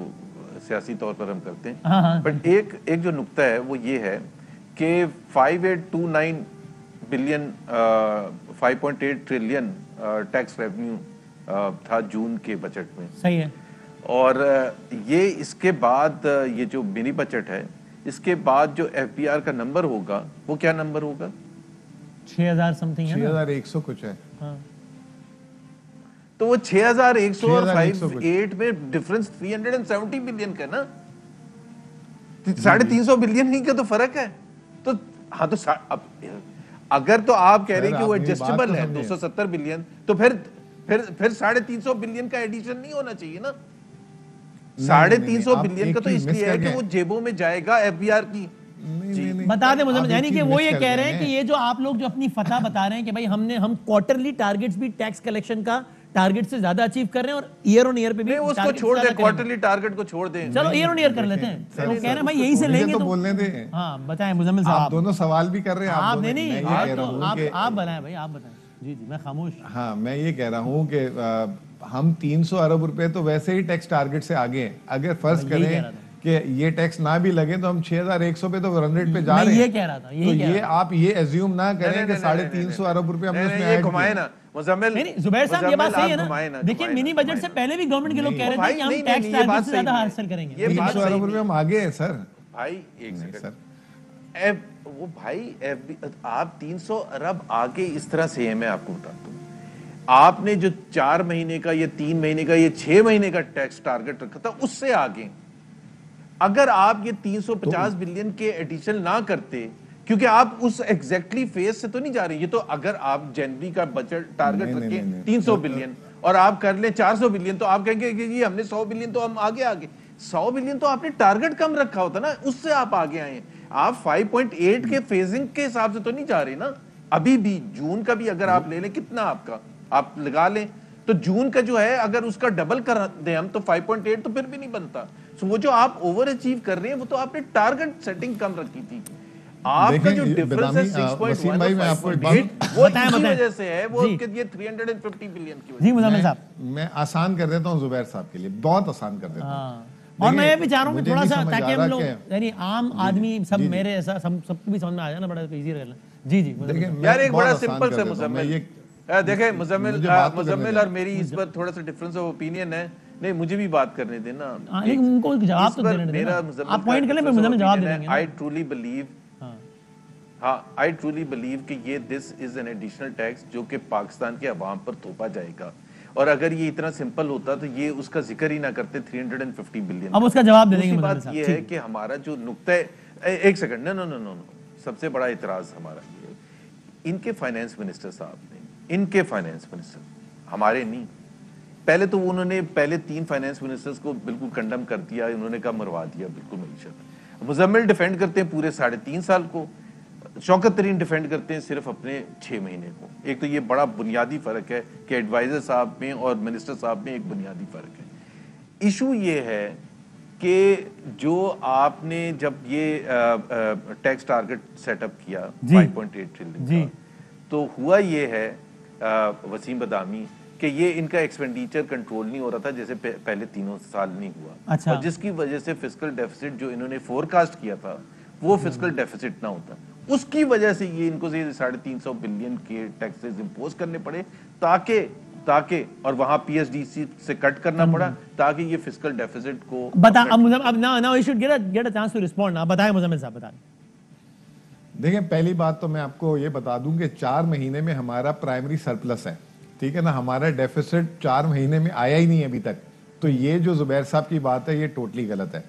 Speaker 3: सियासी तौर पर हम करते हैं। बट एक जो नुक्ता है वो ये है कि 5829 बिलियन 5.8 ट्रिलियन टैक्स रेवेन्यू था जून के बजट में।
Speaker 1: सही है।
Speaker 3: और ये इसके बाद ये जो मिनी बजट है इसके बाद जो FBR का नंबर होगा वो क्या नंबर होगा?
Speaker 1: 6000 समथिंग है,
Speaker 4: 6100 कुछ है।
Speaker 1: हाँ।
Speaker 3: तो वो 6100 और 58 में डिफरेंस 370 बिलियन का ना, 350 बिलियन ही का तो फर्क है। तो हाँ तो अब अगर तो आप कह रहे हैं कि वो एडजस्टेबल है 270 बिलियन, तो फिर 350 बिलियन का एडिशन नहीं होना चाहिए ना। 350 बिलियन का तो इसलिए है कि वो जेबों में जाएगा एफबीआर की।
Speaker 1: बता दें मुझे, यानी कि वो ये कह रहे हैं कि ये जो आप लोग जो अपनी फतह बता रहे हैं कि भाई हम क्वार्टरली टारगेट्स भी टैक्स कलेक्शन का टारगेट से ज्यादा अचीव कर रहे हैं और ईयर ऑन ईयर पे भी
Speaker 3: उसको छोड़ दें, क्वार्टरली टारगेट को छोड़ दें,
Speaker 1: चलो ईयर ऑन ईयर कर लेते हैं। तो कह रहे हैं भाई यही से लेंगे तो
Speaker 4: बोलने दें।
Speaker 1: हाँ बताएं मुजम्मिल साहब,
Speaker 4: आप दोनों सवाल भी कर रहे हैं।
Speaker 1: आप नहीं आप बताएं भाई, आप बताएं। जी मैं खामोश।
Speaker 4: हाँ मैं ये कह रहा हूँ कि हम 300 अरब रुपए तो वैसे ही टैक्स टारगेट से आगे हैं। अगर फर्ज करें कि ये टैक्स ना भी लगे तो हम 6100 पे तो रन रेट पे जा रहे हैं।
Speaker 1: ये कह रहा था,
Speaker 4: तो ये आप ये एज्यूम ना करें कि 350 अरब रुपए हमने उसमें ऐड
Speaker 3: घुमाए ना मुजम्मिल।
Speaker 1: नहीं जुबैर साहब ये बात सही है ना। देखिए मिनी बजट से पहले भी गवर्नमेंट के लोग कह रहे थे कि हम टैक्स टारगेट से ज्यादा हासिल करेंगे।
Speaker 4: 300 अरब रुपए हम आगे हैं सर।
Speaker 3: भाई एक सेकंड, वो भाई आप 300 अरब आगे इस तरह से है। मैं आपको बताता हूँ, आपने जो 4 महीने का, ये 3 महीने का, ये 6 महीने का टैक्स टारगेट रखा था उससे आगे। अगर आप ये 350 बिलियन के एडिशन ना करते, क्योंकि आप उस एग्जैक्टली फेज से तो नहीं जा रहे। ये तो अगर आप जनवरी का बजट टारगेट रखें 300 बिलियन और आप कर लें 400 बिलियन, तो आप कहेंगे कि ये हमने 100 बिलियन तो हम आगे 100 बिलियन तो आपने टारगेट कम रखा होता ना, उससे आप आगे आए। आप 5.8 के फेजिंग के हिसाब से तो नहीं जा रहे ना। अभी भी जून का भी अगर आप ले लें, कितना आपका आप लगा लें, तो जून का जो है अगर उसका डबल कर दें हम तो 5.8 तो फिर भी नहीं बनता। सो वो जो आप ओवर अचीव कर रहे हैं वो तो आपने टारगेट सेटिंग कम रखी थी। आपका जो डिफरेंस है 6.1
Speaker 4: भाई मैं आपको
Speaker 3: वो इसी वजह से है, वो ये 350 बिलियन की वजह।
Speaker 1: जी मुजम्मिल साहब,
Speaker 4: मैं आसान कर देता हूं जुबैर साहब के लिए, बहुत आसान कर देता हूं।
Speaker 1: और मैं ये भी चाह रहा हूँ कि थोड़ा सा ताकि हम लोग यानी आम आदमी सब मेरे ऐसा सबको भी समझ में आ जाए ना, बड़ा इजी रहेगा। जी
Speaker 3: यार एक बड़ा सिंपल सा मुजम्मिल, देखें मुजम्मिल और मेरी इस पर थोड़ा सा डिफरेंस ऑफ ओपिनियन है। नहीं मुझे भी बात करने देना,
Speaker 1: लेकिन उनको जवाब तो देने देना। आप पॉइंट कर लें, फिर मुजम्मिल जवाब दे देंगे।
Speaker 3: आई ट्रूली बिलीव कि ये this is an additional tax जो कि पाकिस्तान के अवाम पर थोपा जाएगा। और अगर ये इतना सिंपल होता तो ये उसका जिक्र ही ना करते 350 बिलियन।
Speaker 1: अब उसका जवाब दे देंगे।
Speaker 3: बात ये है कि हमारा जो नुक्ता है, एक सेकंड, नो, सबसे बड़ा इतराज हमारा ये, इनके फाइनेंस मिनिस्टर साहब ने, इनके फाइनेंस मिनिस्टर हमारे नहीं, पहले तो उन्होंने पहले 3 फाइनेंस मिनिस्टर्स को बिल्कुल कंडम कर दिया, उन्होंने कहा मरवा दिया बिल्कुल मईशत। मुजम्मिल डिफेंड करते हैं पूरे 3.5 साल को, शौकत तरीन डिफेंड करते हैं सिर्फ अपने 6 महीने को। एक तो ये बड़ा बुनियादी फर्क है कि एडवाइजर साहब में और मिनिस्टर साहब में एक बुनियादी फर्क है। इशू ये है कि जो आपने जब ये टैक्स टारगेट सेटअप किया 5.8 ट्रिलियन का, तो हुआ ये है वसीम बदामी कि ये इनका एक्सपेंडिचर कंट्रोल नहीं हो रहा था जैसे पहले 3 साल नहीं हुआ।
Speaker 1: अच्छा।
Speaker 3: और जिसकी वजह से फिस्कल डेफिसिट जो इन्होंने फोरकास्ट किया था वो फिस्कल डेफिसिट ना होता, उसकी वजह से ये इनको 350 बिलियन के टैक्सेस इंपोज करने पड़े ताकि और वहां पीएसडीसी से कट करना पड़ा ताकि ये फिस्कल डेफिसिट को
Speaker 1: बता। अब now you should get a chance to respond. आप बताएं मुजम्मिल साहब, बताएं।
Speaker 4: देखिए पहली बात तो मैं आपको ये बता दूं कि 4 महीने में हमारा प्राइमरी सरप्लस है, ठीक है ना। हमारा डेफिसिट 4 महीने में आया ही नहीं है अभी तक। तो ये जो जुबैर साहब की बात है ये टोटली गलत है।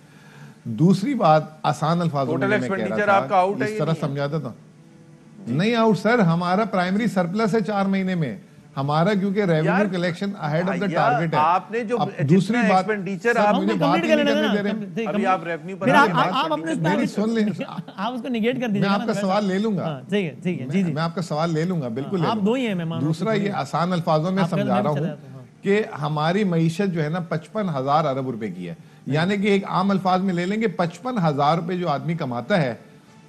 Speaker 4: दूसरी बात, आसान अल्फाजों में मैं कह रहा था, इस तरह समझाता था। नहीं आउट सर, हमारा प्राइमरी सरप्लस है 4 महीने में हमारा, क्योंकि revenue collection ahead of the target है।
Speaker 3: आपने जो
Speaker 4: दूसरी बात
Speaker 3: एक्सपेंडिचर
Speaker 1: आप
Speaker 3: मुझे
Speaker 1: बात
Speaker 3: नहीं
Speaker 1: करने
Speaker 3: दे रहे, अभी आप रेवेन्यू पर
Speaker 1: आप अपने
Speaker 4: मेरी सुन लें,
Speaker 1: आप उसको निगेट कर दीजिए।
Speaker 4: मैं आपका सवाल ले लूंगा।
Speaker 1: ठीक है जी,
Speaker 4: मैं आपका सवाल ले लूंगा, बिल्कुल।
Speaker 1: आप दो ही हैं मेहमान।
Speaker 4: दूसरा ये आसान अल्फाजों में समझा रहा हूँ कि हमारी मईशत जो है ना 55,000 अरब रुपए की है। यानी कि एक आम अल्फाज में ले लेंगे 55,000 रुपए जो आदमी कमाता है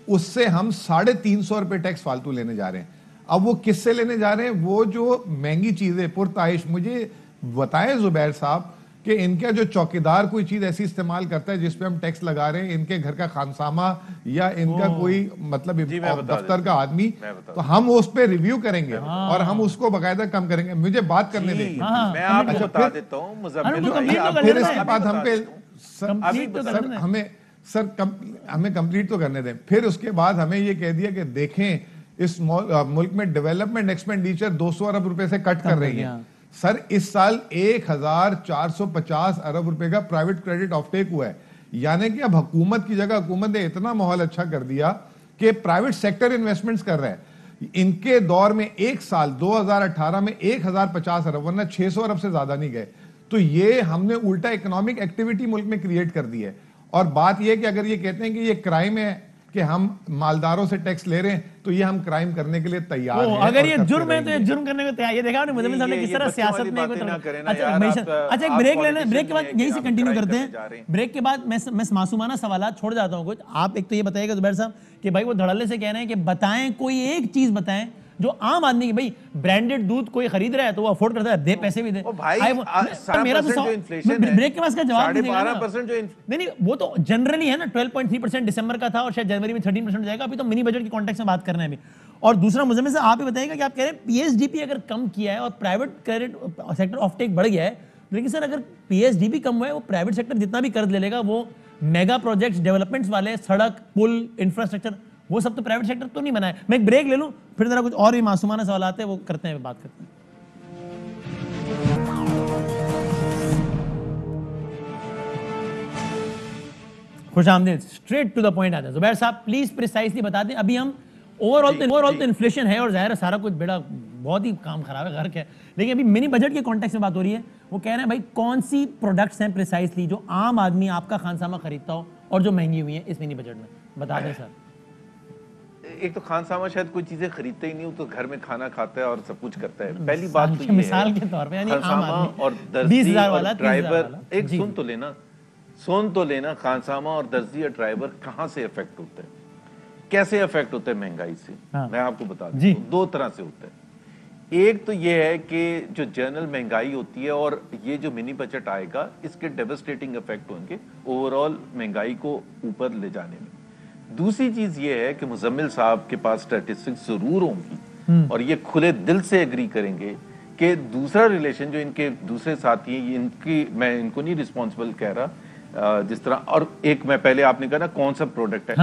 Speaker 4: उससे हम 350 रुपए टैक्स फालतू लेने जा रहे हैं। अब वो किससे लेने जा रहे हैं? वो जो महंगी चीजें पुरताइश, मुझे बताएं जुबैर साहब कि इनका जो चौकीदार कोई चीज ऐसी इस्तेमाल करता है जिसपे हम टैक्स लगा रहे हैं, इनके घर का खानसामा या इनका कोई मतलब दफ्तर का आदमी, तो हम उस पे रिव्यू करेंगे और हम उसको बाकायदा कम करेंगे। मुझे बात करने दें,
Speaker 3: मैं आपको बता देता हूं मुजम्मिल,
Speaker 4: फिर इसके बाद हम पे हमें कंप्लीट तो करने दें। फिर उसके बाद हमें ये कह दिया कि देखें इस मुल्क में डेवलपमेंट एक्सपेंडिचर 200 अरब रुपए से कट कर रही है। सर इस साल 1450 अरब रुपए का प्राइवेट क्रेडिट ऑफटेक हुआ है। यानी कि अब हुकूमत की जगह हुकूमत ने इतना माहौल अच्छा कर दिया कि प्राइवेट सेक्टर इन्वेस्टमेंट्स कर रहा है। इनके दौर में एक साल 2018 में 1050 अरब, वरना 600 अरब से ज्यादा नहीं गए। तो ये हमने उल्टा इकोनॉमिक एक्टिविटी मुल्क में क्रिएट कर दी है। और बात यह कि अगर ये कहते हैं कि ये क्राइम है कि हम मालदारों से टैक्स ले रहे हैं, तो ये हम क्राइम करने के लिए तैयार हैं।
Speaker 1: अगर ये जुर्म है तो ये जुर्म करने को तैयार। ये देखा आपने मुजम्मिल साहब ने किस तरह सियासत में अच्छा एक ब्रेक लेना, ब्रेक के बाद यही से कंटिन्यू करते हैं। ब्रेक के बाद मैं मासूमाना सवाल छोड़ जाता हूँ कुछ। आप एक तो ये बताइएगा जुबैर साहब कि भाई वो धड़ल्ले से कह रहे हैं कि बताएं कोई एक चीज बताएं जो आम आदमी की, भाई ब्रांडेड दूध कोई खरीद रहा है तो वो अफोर्ड करता है, दे पैसे भी दे
Speaker 3: भाई।
Speaker 1: मेरा तो ब्रेक के बाद का जवाब
Speaker 3: 12.5% जो
Speaker 1: नहीं वो तो जनरली है ना। 12.3% दिसंबर का था और शायद जनवरी में 13% हो जाएगा। अभी तो मिनी बजट के कॉन्टेक्स्ट में बात करना है अभी। और दूसरा मुझे से आप ही बताइएगा कि आप कह रहे हैं पीएसडीपी अगर कम किया है और private credit sector offtake बढ़ गया है, लेकिन सर अगर पीएसडीपी कम हुआ है, वो प्राइवेट सेक्टर जितना भी कर्ज ले लेगा, वो मेगा प्रोजेक्ट्स डेवलपमेंट्स वाले सड़क पुल इंफ्रास्ट्रक्चर वो सब तो प्राइवेट सेक्टर तो नहीं बना है। मैं एक ब्रेक ले लूं, फिर जरा कुछ और भी मासूमाना सवाल आते हैं वो करते हैं, बात करते हैं। खुशामदीद, स्ट्रेट टू द पॉइंट आते हैं। जुबैर साहब प्लीज प्रिसाइसली बता दें। अभी हम ओवरऑल तो इन्फ्लेशन है और जाहिर है सारा कुछ बेड़ा बहुत ही काम खराब है, घर के, लेकिन अभी मिनी बजट के कॉन्टेक्स्ट में बात हो रही है। वो कह रहे हैं भाई कौन सी प्रोडक्ट्स हैं प्रिसाइसली जो आम आदमी आपका खानसामा खरीदता हो और जो महंगी हुई है इस मिनी बजट में, बता दें सर।
Speaker 3: एक तो खानसामा शायद कोई चीजें खरीदते ही नहीं, तो घर में खाना खाता है और सब कुछ करता है। पहली बात तो ये
Speaker 1: मिसाल के तौर पे, यानी आम आदमी
Speaker 3: और दर्जी
Speaker 1: 20,000 वाला,
Speaker 3: ड्राइवर, एक सुन तो लेना, खानसामा और दर्जी और ड्राइवर कहां से इफेक्ट होते हैं, कैसे इफेक्ट होते हैं महंगाई से। मैं आपको बता दूं, दो तरह से होता है। एक तो ये है कि जो जनरल महंगाई होती है और ये जो मिनी बजट आएगा, इसके डेवस्टेटिंग इफेक्ट होंगे ओवरऑल महंगाई को ऊपर ले जाने में। दूसरी चीज ये है कि मुजम्मिल साहब के पास स्टैटिस्टिक्स जरूर होंगी और ये खुले दिल से एग्री करेंगे कि दूसरा रिलेशन जो इनके दूसरे साथी हैं, इनकी मैं इनको नहीं रिस्पॉन्सिबल कह रहा, जिस तरह, और एक मैं पहले आपने कहा ना कौन सा प्रोडक्ट है,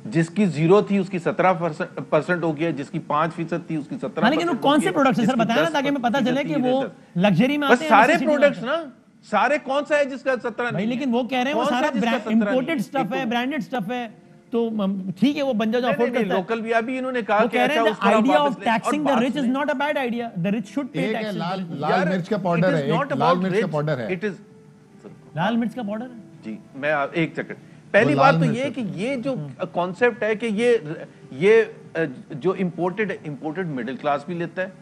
Speaker 3: जिसकी 0 थी उसकी 17% हो गया, जिसकी 5% थी उसकी 17%।
Speaker 1: लेकिन वो कौन से प्रोडक्ट्स सर बताया ना, ताकि हमें पता चले कि वो लग्जरी में आते हैं।
Speaker 3: सारे प्रोडक्ट्स ना, सारे कौन सा है जिसका 17
Speaker 1: नहीं, लेकिन वो कह रहे हैं वो सारा इंपोर्टेड स्टफ है, ब्रांडेड स्टफ है, तो ठीक है वो बन जाओ अफोर्ड करता है।
Speaker 3: लोकल भी अभी इन्होंने कहा
Speaker 1: कि अच्छा उसका idea of taxing the rich is not a bad idea, the rich should pay taxes.
Speaker 4: लाल मिर्च का पाउडर है, लाल मिर्च का पाउडर है,
Speaker 3: इट इज
Speaker 1: लाल मिर्च का पाउडर है
Speaker 3: जी। मैं एक सेकंड, पहली बात तो ये कि ये जो कॉन्सेप्ट है कि ये जो इंपोर्टेड मिडिल क्लास भी लेता है,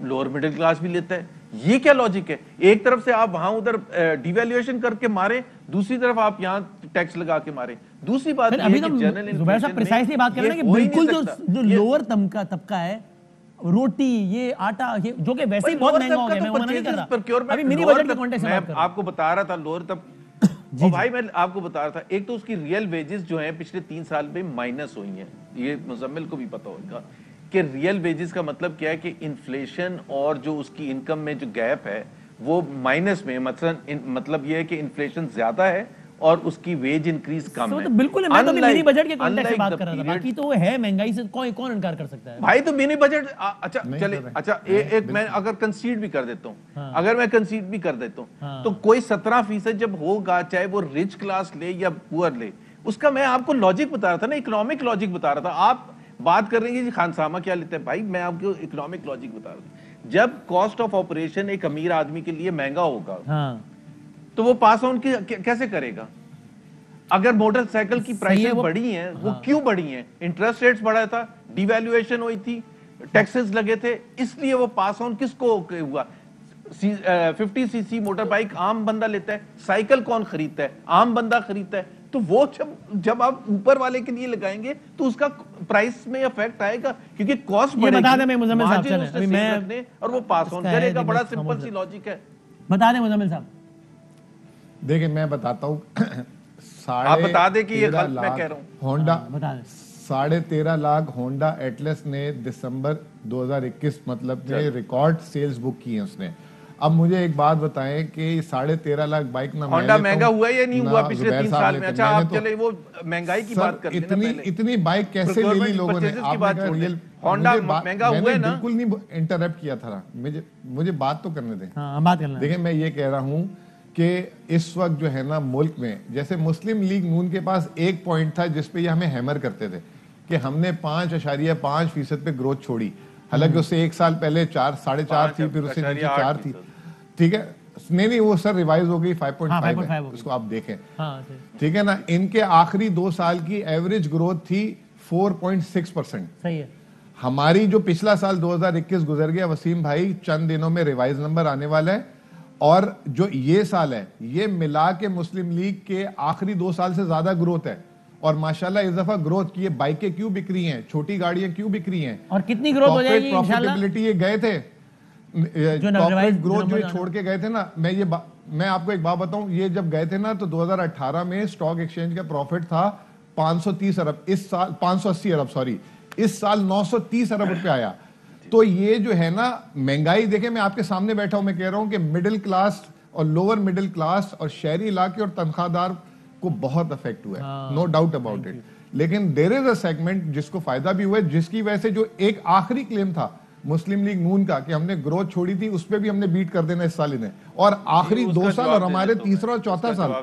Speaker 3: लोअर मिडिल क्लास भी लेता है, ये क्या लॉजिक है? एक तरफ से आप वहां उधर डिवैल्यूएशन करके मारे, दूसरी तरफ आप यहाँ टैक्स लगा के मारे। दूसरी बात
Speaker 1: अभी तो जुबैर साहब प्रिसाइसली बात कर रहे हैं कि बिल्कुल जो लोअर तबका है, रोटी, ये आटा, ये जो कि वैसे ही बहुत महंगा हो गया, मैं मना नहीं कर रहा, अभी मिनी बजट के कॉन्टेक्स्ट में बात कर रहा हूं।
Speaker 3: आपको बता रहा था लोअर तबका, और भाई मैं आपको बता रहा था, एक तो उसकी रियल वेजेस जो है पिछले 3 साल में माइनस हुई हैं, ये मुजम्मिल को भी पता होगा कि रियल वेजेस का मतलब क्या है कि इन्फ्लेशन और जो उसकी इनकम में जो गैप है वो माइनस में, मतलब ये है कि इन्फ्लेशन ज्यादा है और उसकी वेज इंक्रीज कम है।
Speaker 1: तो बिल्कुल मैं तो मिनी बजट के कॉन्टेक्स्ट में बात कर रहा था, बाकी तो वो है महंगाई से कौन इनकार कर सकता है
Speaker 3: भाई। तो मिनी बजट अच्छा चले, अच्छा एक मैं अगर कंसीड भी कर देता हूँ, अगर मैं कंसीड भी कर देता हूँ, तो कोई 17% जब होगा, चाहे वो रिच क्लास ले या पुअर ले, उसका मैं आपको लॉजिक बता रहा था ना, इकोनॉमिक लॉजिक बता रहा था। आप बात कर रहे हैं कि खानसामा क्या लेते हैं, भाई मैं आपको इकोनॉमिक लॉजिक बता रहा हूँ। जब कॉस्ट ऑफ ऑपरेशन एक अमीर आदमी के लिए महंगा होगा, तो वो पास ऑन कैसे करेगा? अगर मोटरसाइकिल की प्राइसेस बढ़ी हैं, वो क्यों बढ़ी हैं? इंटरेस्ट रेट्स बढ़ा था, डिवैल्यूएशन हुई थी, टैक्सेस लगे थे, इसलिए वो पास ऑन किसको हुआ? 50cc मोटर बाइक आम बंदा लेता है, साइकिल कौन खरीदता है? आम बंदा खरीदता है। तो वो जब आप ऊपर वाले के लिए लगाएंगे तो उसका प्राइस में इफेक्ट आएगा, क्योंकि कॉस्ट बढ़ेगी,
Speaker 1: बता दें मैं मुजम्मिल साहब चलें, अभी मैं
Speaker 3: और वो पास ऑन करेगा। बड़ा सिंपल सी लॉजिक है,
Speaker 1: बता दें मुजम्मिल साहब।
Speaker 4: देखिए मैं बताता हूँ,
Speaker 3: आप बता दें कि ये गलत मैं कह रहा हूँ।
Speaker 4: होंडा
Speaker 1: बता दें
Speaker 4: 13.5 लाख होंडा एटलस ने दिसंबर 2021 मतलब ने रिकॉर्ड सेल्स बुक की है उसने। अब मुझे एक बात बताएं कि 13.5 लाख बाइक ना
Speaker 3: होंडा महंगा हुआ या नहीं हुआ पिछले 3 साल में? अच्छा आप चले वो महंगाई की बात कर लेना पहले।
Speaker 4: इतनी बाइक कैसे ले ली लोगों ने?
Speaker 3: होंडा महंगा हुआ है ना?
Speaker 4: बिल्कुल नहीं इंटरप्ट किया था, मुझे बात तो करने दें।
Speaker 1: हाँ, बात करना।
Speaker 4: देखिए मैं ये कह रहा हूँ कि इस वक्त जो है ना मुल्क में, जैसे मुस्लिम लीग नून के पास एक पॉइंट था जिसपे ये हमें हैमर करते थे कि हमने 5.5% पे ग्रोथ छोड़ी, हालांकि उससे एक साल पहले 4.5 थी, फिर उससे नीचे 4 थी, ठीक है। नहीं वो सर रिवाइज हो गई 5.5 है, उसको आप देखें, ठीक है ना। इनके आखिरी 2 साल की एवरेज ग्रोथ थी 4.6%।
Speaker 1: सही है।
Speaker 4: हमारी जो पिछला साल 2021 गुजर गया वसीम भाई, चंद दिनों में रिवाइज नंबर आने वाला है, और जो ये साल है ये मिला के मुस्लिम लीग के आखिरी 2 साल से ज्यादा ग्रोथ है। और माशाल्लाह इस दफा ग्रोथ की, बाइकें क्यों बिक रही हैं, छोटी गाड़ियां क्यों बिक रही हैं,
Speaker 1: और कितनी ग्रोथ हो जाएगी इंशाल्लाह।
Speaker 4: प्रॉफिटेबिलिटी ये गए थे, कॉर्पोरेट ग्रोथ जो छोड़ के गए थे ना, मैं आपको एक बात बताऊं, ये जब गए थे ना तो 2018 में स्टॉक एक्सचेंज का प्रॉफिट था 530 अरब, इस साल 580 अरब, सॉरी, इस साल 930 अरब रुपए आया। तो ये जो है ना महंगाई, देखे मैं आपके सामने बैठा हूं, मैं कह रहा हूं कि मिडिल क्लास और लोअर मिडिल क्लास और शहरी इलाके और तनख्वाहदार को बहुत अफेक्ट हुआ है, नो डाउट अबाउट इट। लेकिन देयर इज अ सेगमेंट जिसको फायदा भी हुआ है, जिसकी वजह से जो एक आखिरी क्लेम था मुस्लिम लीग नून का कि हमने ग्रोथ छोड़ी थी, उस पर भी हमने बीट कर देना इस साल इन्हें, और आखिरी 2 साल और हमारे तीसरा और चौथा साल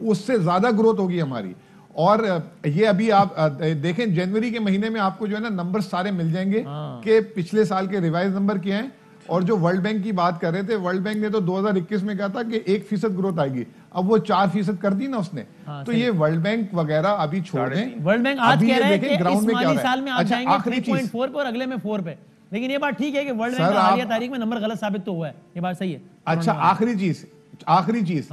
Speaker 4: उससे ज्यादा ग्रोथ होगी हमारी। और ये अभी आप देखें जनवरी के महीने में आपको जो है ना नंबर सारे मिल जाएंगे कि पिछले साल के रिवाइज नंबर क्या हैं। और जो वर्ल्ड बैंक की बात कर रहे थे, वर्ल्ड बैंक ने तो 2021 में कहा था कि 1% ग्रोथ आएगी, अब वो 4% कर दी ना उसने। तो ये वर्ल्ड बैंक वगैरह अभी छोड़ दें,
Speaker 1: वर्ल्ड बैंक आज कह रहे हैं कि
Speaker 4: ग्राउंड में क्या हो रहा है।
Speaker 1: साल में आप जाएंगे 3.4 पे और अगले में 4 पे। लेकिन ये बात ठीक है कि वर्ल्ड बैंक का हालिया तारीख में नंबर गलत साबित तो हुआ है, ये बात सही है।
Speaker 4: अच्छा आखिरी चीज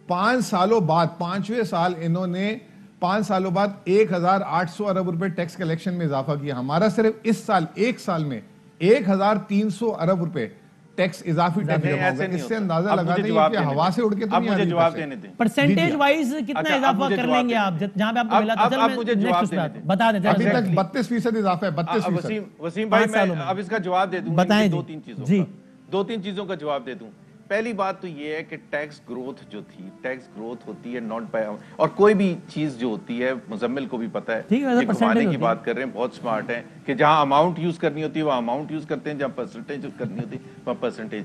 Speaker 4: 5 सालों बाद, 5वें साल इन्होंने 5 सालों बाद 1800 अरब रुपए टैक्स कलेक्शन में इजाफा किया। हमारा सिर्फ इस साल 1 साल में 1300 अरब रुपए टैक्स इजाफी टैक्स जमा होगा। इससे अंदाजा लगाते हैं कि हवा से उड़ के तो नहीं आ रही।
Speaker 3: जवाब देने दें,
Speaker 1: परसेंटेज वाइज कितना इजाफा कर लेंगे आप, जहां पे आपको मिला था? चलो
Speaker 3: मुझे जवाब देने दें,
Speaker 1: बता दें।
Speaker 4: अभी तक 32% इजाफा है, 32%।
Speaker 3: वसीम भाई मैं अब इसका जवाब दे दूं,
Speaker 1: बताएं
Speaker 3: 2-3 चीजों का जवाब दे दूं। पहली बात तो ये है कि टैक्स ग्रोथ जो थी, टैक्स ग्रोथ होती है नॉन बाय, और कोई भी चीज जो होती है, मुजम्मिल को भी पता है, घुमाने की बात कर रहे हैं, बहुत स्मार्ट है कि जहां अमाउंट यूज करनी होती है वहां अमाउंट यूज करते हैं, जहां परसेंटेज करनी होती है वहां परसेंटेज।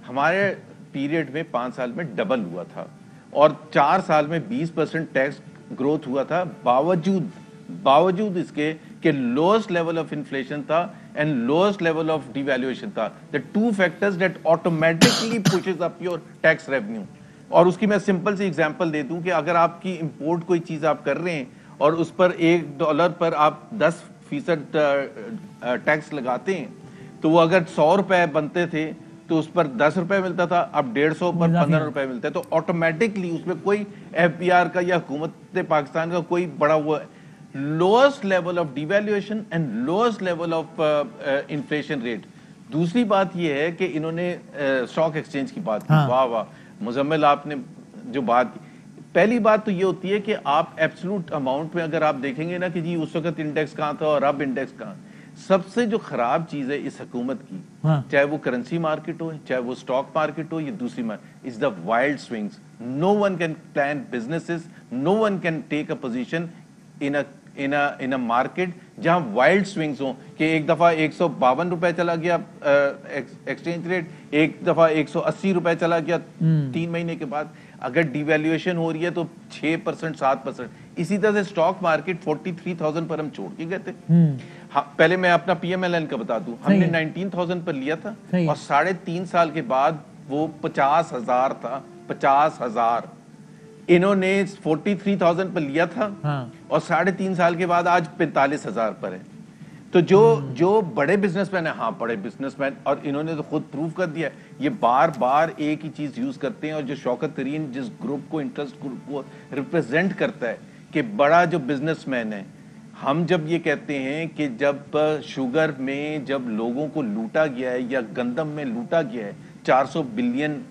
Speaker 3: हमारे पीरियड में 5 साल में डबल हुआ था और 4 साल में 20% टैक्स ग्रोथ हुआ था, बावजूद इसके कि लोएस्ट लेवल ऑफ इन्फ्लेशन था and lowest level of devaluation था। The 2 factors that automatically pushes up your tax revenue. और उसकी मैं सिंपल सी एग्जांपल दे दूं कि अगर आपकी इंपोर्ट कोई चीज आप कर रहे हैं और उस पर $1 पर आप 10% टैक्स लगाते हैं, तो वो अगर 100 रुपए बनते थे तो उस पर 10 रुपए मिलता था, अब 150 पर 15 रुपए मिलते हैं। तो ऑटोमेटिकली उसमें कोई FBR का या हुकूमत पाकिस्तान का कोई बड़ा वो lowest level of devaluation and lowest level of inflation rate. दूसरी बात यह है कि इन्होंने स्टॉक एक्सचेंज की बात की। वाह वाह मुजम्मिल, आपने जो बात, पहली बात तो ये होती है कि आप एब्सोल्यूट अमाउंट में अगर आप देखेंगे ना कि जी उस वक्त इंडेक्स कहाँ था और अब इंडेक्स कहाँ, सबसे जो खराब चीज है इस हुकूमत की, चाहे वो करेंसी मार्केट हो, चाहे वो स्टॉक मार्केट हो या दूसरी market, is the wild swings. No one can plan businesses, no one can take a position in a market जहां वाइल्ड स्विंग्स हो कि एक दफा 152 रुपए चला गया एक्सचेंज रेट, एक दफा 180 रुपए चला गया 3 महीने के बाद। अगर डिवैल्यूएशन हो रही है तो 6% 7%। इसी तरह से स्टॉक मार्केट 43,000 पर हम छोड़ के गए थे। हाँ, पहले मैं अपना PMLN का बता दूं, हमने 19,000 पर लिया था और 3.5 साल के बाद वो 50,000 था, 50,000। इन्होंने 43,000 पर लिया था और 3.5 साल के बाद आज 45,000 पर है। तो जो बड़े बिजनेसमैन है, हाँ बड़े बिजनेसमैन, और इन्होंने तो खुद प्रूव कर दिया, ये बार बार एक ही चीज यूज करते हैं। और जो शौकत तरीन जिस ग्रुप को, इंटरेस्ट ग्रुप को रिप्रेजेंट करता है कि बड़ा जो बिजनेसमैन है, हम जब ये कहते हैं कि जब शुगर में जब लोगों को लूटा गया है या गंदम में लूटा गया है 400 बिलियन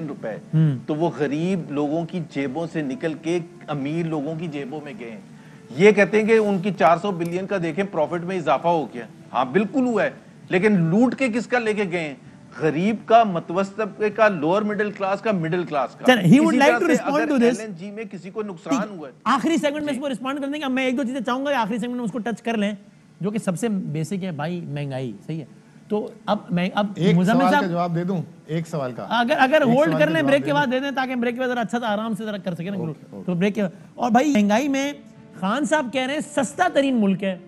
Speaker 3: रुपए, तो वो गरीब लोगों की जेबों से निकल के अमीर लोगों की जेबों में गए हैं। ये कहते हैं कि उनकी 400 बिलियन का देखें प्रॉफिट में इजाफा हो गया, हाँ बिल्कुल हुआ है, लेकिन लूट के किसका लेके गए हैं? गरीब का, मतवसत तबके का, लोअर मिडिल क्लास का, मिडिल क्लास का।
Speaker 1: he would like to respond to this.
Speaker 3: LNG में किसी को नुकसान हुआ है,
Speaker 1: आखिरी सेगमेंट में इसको रिस्पॉन्ड करने का मैं 1-2 चीजें चाहूंगा आखिरी सेगमेंट में उसको टच कर लें, जो कि सबसे बेसिक है भाई, महंगाई। सही है, तो अब मैं
Speaker 4: मुजम्मिल साहब जवाब दे दूं एक सवाल का,
Speaker 1: अगर होल्ड कर लें, ब्रेक के बाद दे दें ताकि ब्रेक के बाद जरा अच्छा सा आराम से जरा कर सके ना। तो ब्रेक के, और भाई महंगाई में खान साहब कह रहे हैं सस्ता तरीन मुल्क है,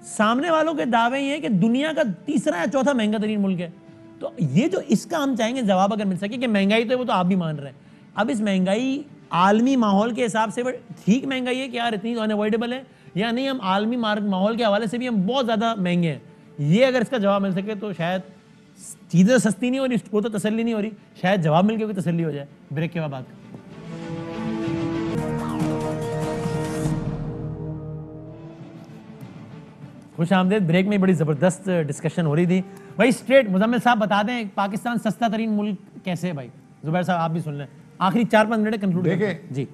Speaker 1: सामने वालों के दावे ये हैं कि दुनिया का तीसरा या चौथा महंगा तरीन मुल्क है। तो ये जो इसका हम चाहेंगे जवाब अगर मिल सके कि महंगाई तो है, वो तो आप भी मान रहे हैं, अब इस महंगाई आलमी माहौल के हिसाब से ठीक महंगाई है कि यार इतनी तो अनअवॉइडेबल है, या नहीं हम आलमी माहौल के हवाले से भी हम बहुत ज़्यादा महंगे हैं। ये अगर इसका जवाब मिल सके तो शायद चीज़ें सस्ती नहीं हो रही, वो तो तसल्ली नहीं हो रही, शायद जवाब मिल के भी तसल्ली हो जाए। ब्रेक के बाद बात करें। खुश आमदेद। ब्रेक में बड़ी ज़बरदस्त डिस्कशन हो रही थी भाई। स्ट्रेट मुजम्मिल साहब बता दें पाकिस्तान सस्ता तरीन मुल्क कैसे है भाई? जुबैर साहब आप भी सुन लें, आखिरी 4-5 मिनट कंक्लूड जी।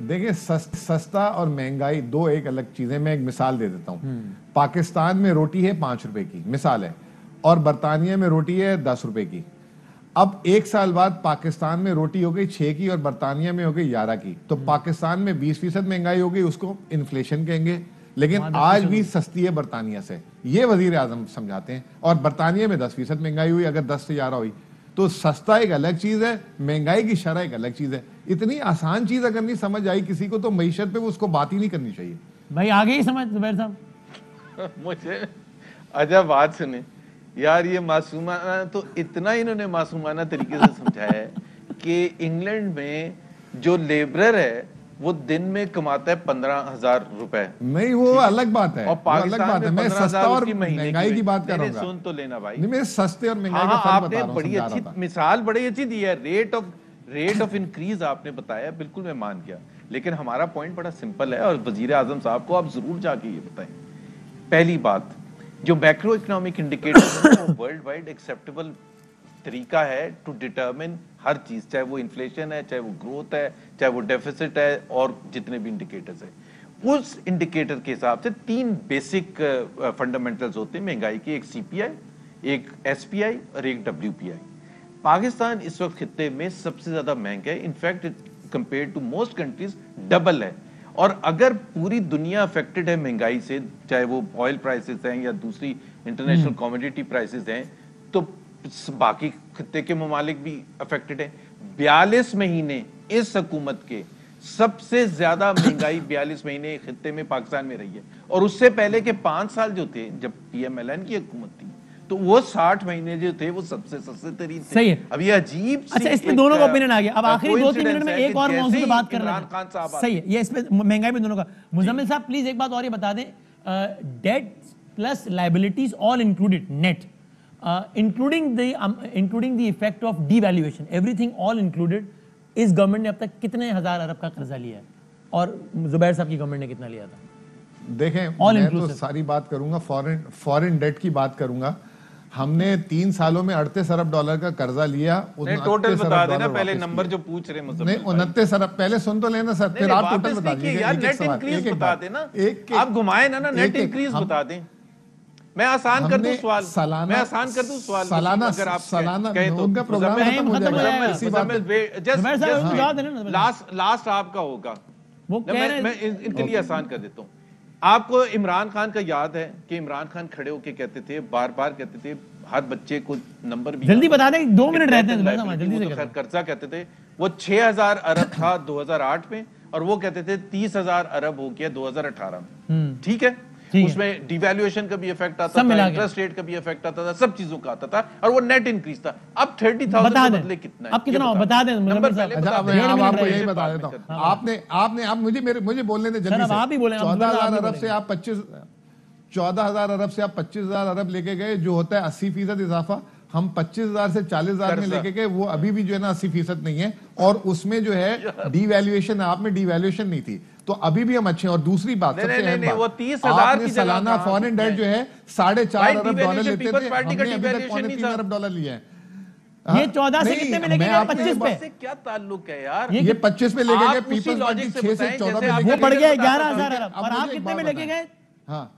Speaker 4: देखिए सस्ता और महंगाई दो एक अलग चीजें। मैं एक मिसाल दे देता हूं। पाकिस्तान में रोटी है 5 रुपए की, मिसाल है, और बरतानिया में रोटी है 10 रुपए की। अब 1 साल बाद पाकिस्तान में रोटी हो गई 6 की और बरतानिया में हो गई 11 की। तो पाकिस्तान में 20% महंगाई हो गई, उसको इन्फ्लेशन कहेंगे, लेकिन आज भी सस्ती है बरतानिया से, ये वजीर आजम समझाते हैं। और बरतानिया में 10% महंगाई हुई, अगर 10 से 11 हुई तो सस्ता एक अलग चीज है, महंगाई की शरह एक अलग चीज है। इतनी आसान चीज अगर नहीं समझ आई किसी को तो मईशत पे उसको बात ही नहीं करनी चाहिए
Speaker 1: भाई। आगे ही समझ जुबैर साहब।
Speaker 3: मुझे अजब बात सुने यार, ये मासूमाना, तो इतना इन्होंने मासूमाना तरीके से समझाया है कि इंग्लैंड में जो लेबरर है वो दिन में कमाता है 15,000 रुपए।
Speaker 4: नहीं, वो अलग बात है,
Speaker 3: और पाकिस्तान में
Speaker 4: मैं सस्ता और महंगाई की बात कर रहा हूँ।
Speaker 3: सुन तो लेना भाई,
Speaker 4: नहीं मैं सस्ते और महंगाई का फर्क
Speaker 3: आपने
Speaker 4: बता रहा हूं,
Speaker 3: बड़ी अच्छी मिसाल बड़ी अच्छी दी है। रेट ऑफ इंक्रीज आपने बताया, बिल्कुल मैं मान गया, लेकिन हमारा पॉइंट बड़ा सिंपल है और वजीर आजम साहब को आप जरूर जाके ये बताएं। पहली बात, जो मैक्रो इकोनॉमिक इंडिकेटर है वो वर्ल्ड वाइड एक्सेप्टेबल तरीका है टू डिटरमिन हर चीज, चाहे वो इन्फ्लेशन है, चाहे वो ग्रोथ है, चाहे वो डेफिसिट है, और जितने भी इंडिकेटर्स हैं। उस इंडिकेटर के हिसाब से 3 बेसिक फंडामेंटल्स होते हैं महंगाई के, एक सीपीआई, एक एसपीआई और एक डब्ल्यूपीआई। पाकिस्तान इस वक्त खित्ते में सबसे ज्यादा महंगा है, in fact compare to most countries double है। और अगर पूरी दुनिया अफेक्टेड है महंगाई से, चाहे वो ऑयल प्राइसेस हैं या दूसरी इंटरनेशनल कमोडिटी प्राइसेस हैं, तो बाकी खित्ते के ममालिक भी अफेक्टेड है। 42 महीने इस हुकूमत के सबसे ज्यादा महंगाई 42 महीने खित्ते में पाकिस्तान में रही है। और उससे पहले के 5 साल जो थे, जब पीएमएलएन की हुकूमत थी, तो वो 60 महीने जो थे वो सबसे सस्ते तरीन थे।
Speaker 1: सही है।
Speaker 3: अब ये अजीब
Speaker 1: अच्छा, इसमें दोनों का ओपिनियन आ गया। अब आखिरी 2-3 मिनट में एक और मौजूद पे बात कर रहे हैं। सही है, ये इसमें महंगाई में दोनों का। मुजम्मिल साहब प्लीज एक बात और ये बता दें, debt plus liabilities all included net, including the effect of devaluation, everything all included, इस गवर्नमेंट ने अब तक कितने हजार अरब का कर्जा लिया है और जुबैर साहब की गवर्नमेंट ने कितना लिया था?
Speaker 4: देखें, मैं तो सारी बात करूंगा, फॉरेन डेट की बात करूंगा। हमने 3 सालों में 38 अरब डॉलर का कर्जा लिया।
Speaker 3: टोटल बता देना पहले, नंबर जो पूछ रहे हैं।
Speaker 4: नहीं, 29 अरब, पहले सुन तो लेना सर, फिर आप टोटल बता दीजिए।
Speaker 3: यार नेट इंक्रीज बता देना, आप घुमाए ना, नेट इंक्रीज बता दें। मैं आसान कर दूं सवाल, मैं आसान कर दूं सवाल,
Speaker 4: सालाना
Speaker 3: अगर आप
Speaker 4: सालाना
Speaker 3: कहे तो
Speaker 4: उनका प्रोग्राम खत्म हो जाएगा। इसी बात
Speaker 3: पे लास्ट आपका होगा,
Speaker 1: वो कह रहे हैं।
Speaker 3: मैं इनके लिए आसान कर देता हूँ। आपको इमरान खान का याद है कि इमरान खान खड़े होके कहते थे, बार बार कहते थे, हर बच्चे को नंबर भी
Speaker 1: जल्दी बता दें, 2 मिनट रहते हैं, जल्दी से
Speaker 3: कर्जा कहते थे वो 6,000 अरब था 2008 में, और वो कहते थे 30,000 अरब हो गया 2018 में। ठीक है, उसमें डिवैल्यूएशन का भी इफेक्ट आता था, इंटरेस्ट रेट का भी इफेक्ट आता था, सब चीजों का आता था, और वो नेट इंक्रीज था। अब 30,000 के बदले कितना है?
Speaker 1: अब कितना बता दें नंबर साहब।
Speaker 4: आपको यही बता देता हूं। आपने आप मुझे बोलने दें जल्दी से।
Speaker 1: आप ही बोले,
Speaker 4: 14,000 अरब से आप 14,000 अरब से आप 25,000 अरब लेके गए, जो होता है 80% इजाफा। हम 25,000 से 40,000 में लेके गए, वो अभी भी जो है ना 80% नहीं है, और उसमें जो है डीवैल्यूएशन, आप में डीवैल्यूएशन नहीं थी, तो अभी भी हम अच्छे हैं। और दूसरी बात, सबसे अहम बात, आपने सालाना फॉरेन डेट जो है 4.5 अरब डॉलर लेते थे, हमने अभी तक 3.25 अरब डॉलर लिया है।
Speaker 1: ये 14 से कितने में लेके गए? 25 पे।
Speaker 3: क्या ताल्लुक है यार?
Speaker 4: ये 25 पे लेके गए, पीपल्स पार्टी 6 से 14 पे,
Speaker 1: वो बढ़ गया 11,000 अरब, और आप कितने में लेके गए?
Speaker 4: हाँ,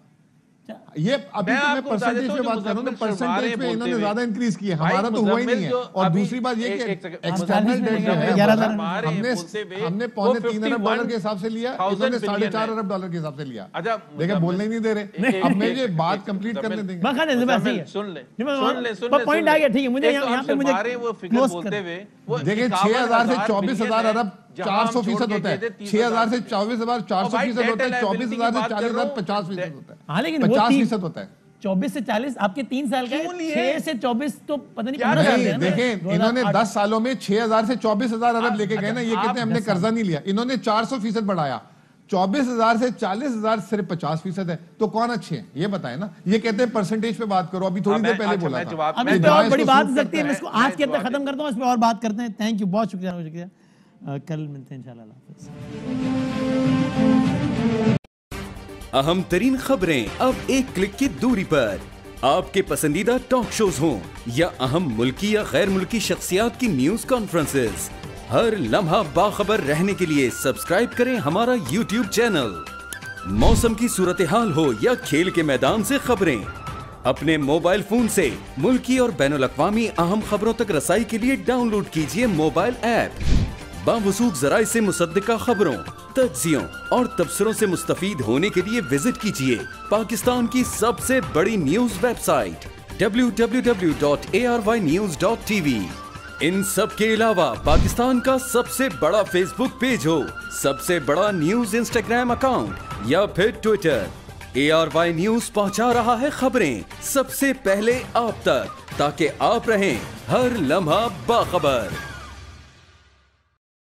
Speaker 4: ये अभी तो मैं परसेंटेज पे बात कर रहा हूं, तो परसेंटेज पे इन्होंने ज्यादा इंक्रीज किया, हमारा तो हुआ ही नहीं है। और दूसरी बात ये कि एक्सटर्नल डेट जो है हमने 3.25 अरब डॉलर के हिसाब से लिया, इन्होंने 4.5 अरब डॉलर के हिसाब से लिया। देखिए, बोलने ही नहीं दे रहे। अब मुझे बात कंप्लीट करने देंगे।
Speaker 3: सुन ले,
Speaker 1: पॉइंट आ गया, ठीक है। मुझे यहाँ पे मुझे
Speaker 3: वो फिगर बोलते हुए,
Speaker 4: देखिए 6,000 से 24,000 अरब 400% होता है, 6,000 से 24,000 400% होता है, 24,000 से 40,000 50% होता है।
Speaker 1: हाँ लेकिन
Speaker 4: 50% होता है।
Speaker 1: 24 से 40 आपके 3 साल का है, 6 से 24 तो पता नहीं 15 साल
Speaker 4: नहीं,
Speaker 1: का है ना।
Speaker 4: देखें इन्होंने 10 सालों में 6,000 से 24,000 अरब लेके गए ना, ये कहते हैं हमने कर्जा नहीं लिया। इन्होंने 400% बढ़ाया, 24,000 से 40,000 सिर्फ 50% है, तो कौन अच्छे हैं ये बताएं ना। ये कहते हैं परसेंटे पे बात करो, अभी थोड़ी देर पहले बोला था।
Speaker 1: अब इस पे और बड़ी बात हो सकती है, मैं इसको आज के अंदर खत्म करता हूँ, इस पे और बात करते हैं। थैंक यू, बहुत शुक्रिया। कल मिलते हैं इंशाल्लाह।
Speaker 5: अहम तरीन खबरें अब एक क्लिक की दूरी पर। आपके पसंदीदा टॉक शोज हों या अहम मुल्की या गैर मुल्की शख्सियात की न्यूज कॉन्फ्रेंसेस, हर लम्हा बाखबर रहने के लिए सब्सक्राइब करें हमारा YouTube चैनल। मौसम की सूरत हाल हो या खेल के मैदान से खबरें, अपने मोबाइल फोन से मुल्की और बैनुल-अक़वामी अहम खबरों तक रसाई के लिए डाउनलोड कीजिए मोबाइल ऐप। बावसूख ज़राए से मुसद्दिका खबरों, तज्ज़ियों और तबसरों से मुस्तफीद होने के लिए विजिट कीजिए पाकिस्तान की सबसे बड़ी न्यूज वेबसाइट www.arYnews.tv। इन सब के अलावा पाकिस्तान का सबसे बड़ा फेसबुक पेज हो, सबसे बड़ा न्यूज इंस्टाग्राम अकाउंट या फिर ट्विटर, ARY न्यूज पहुंचा रहा है खबरें सबसे पहले आप तक, ताकि आप रहें हर लम्हा बाखबर।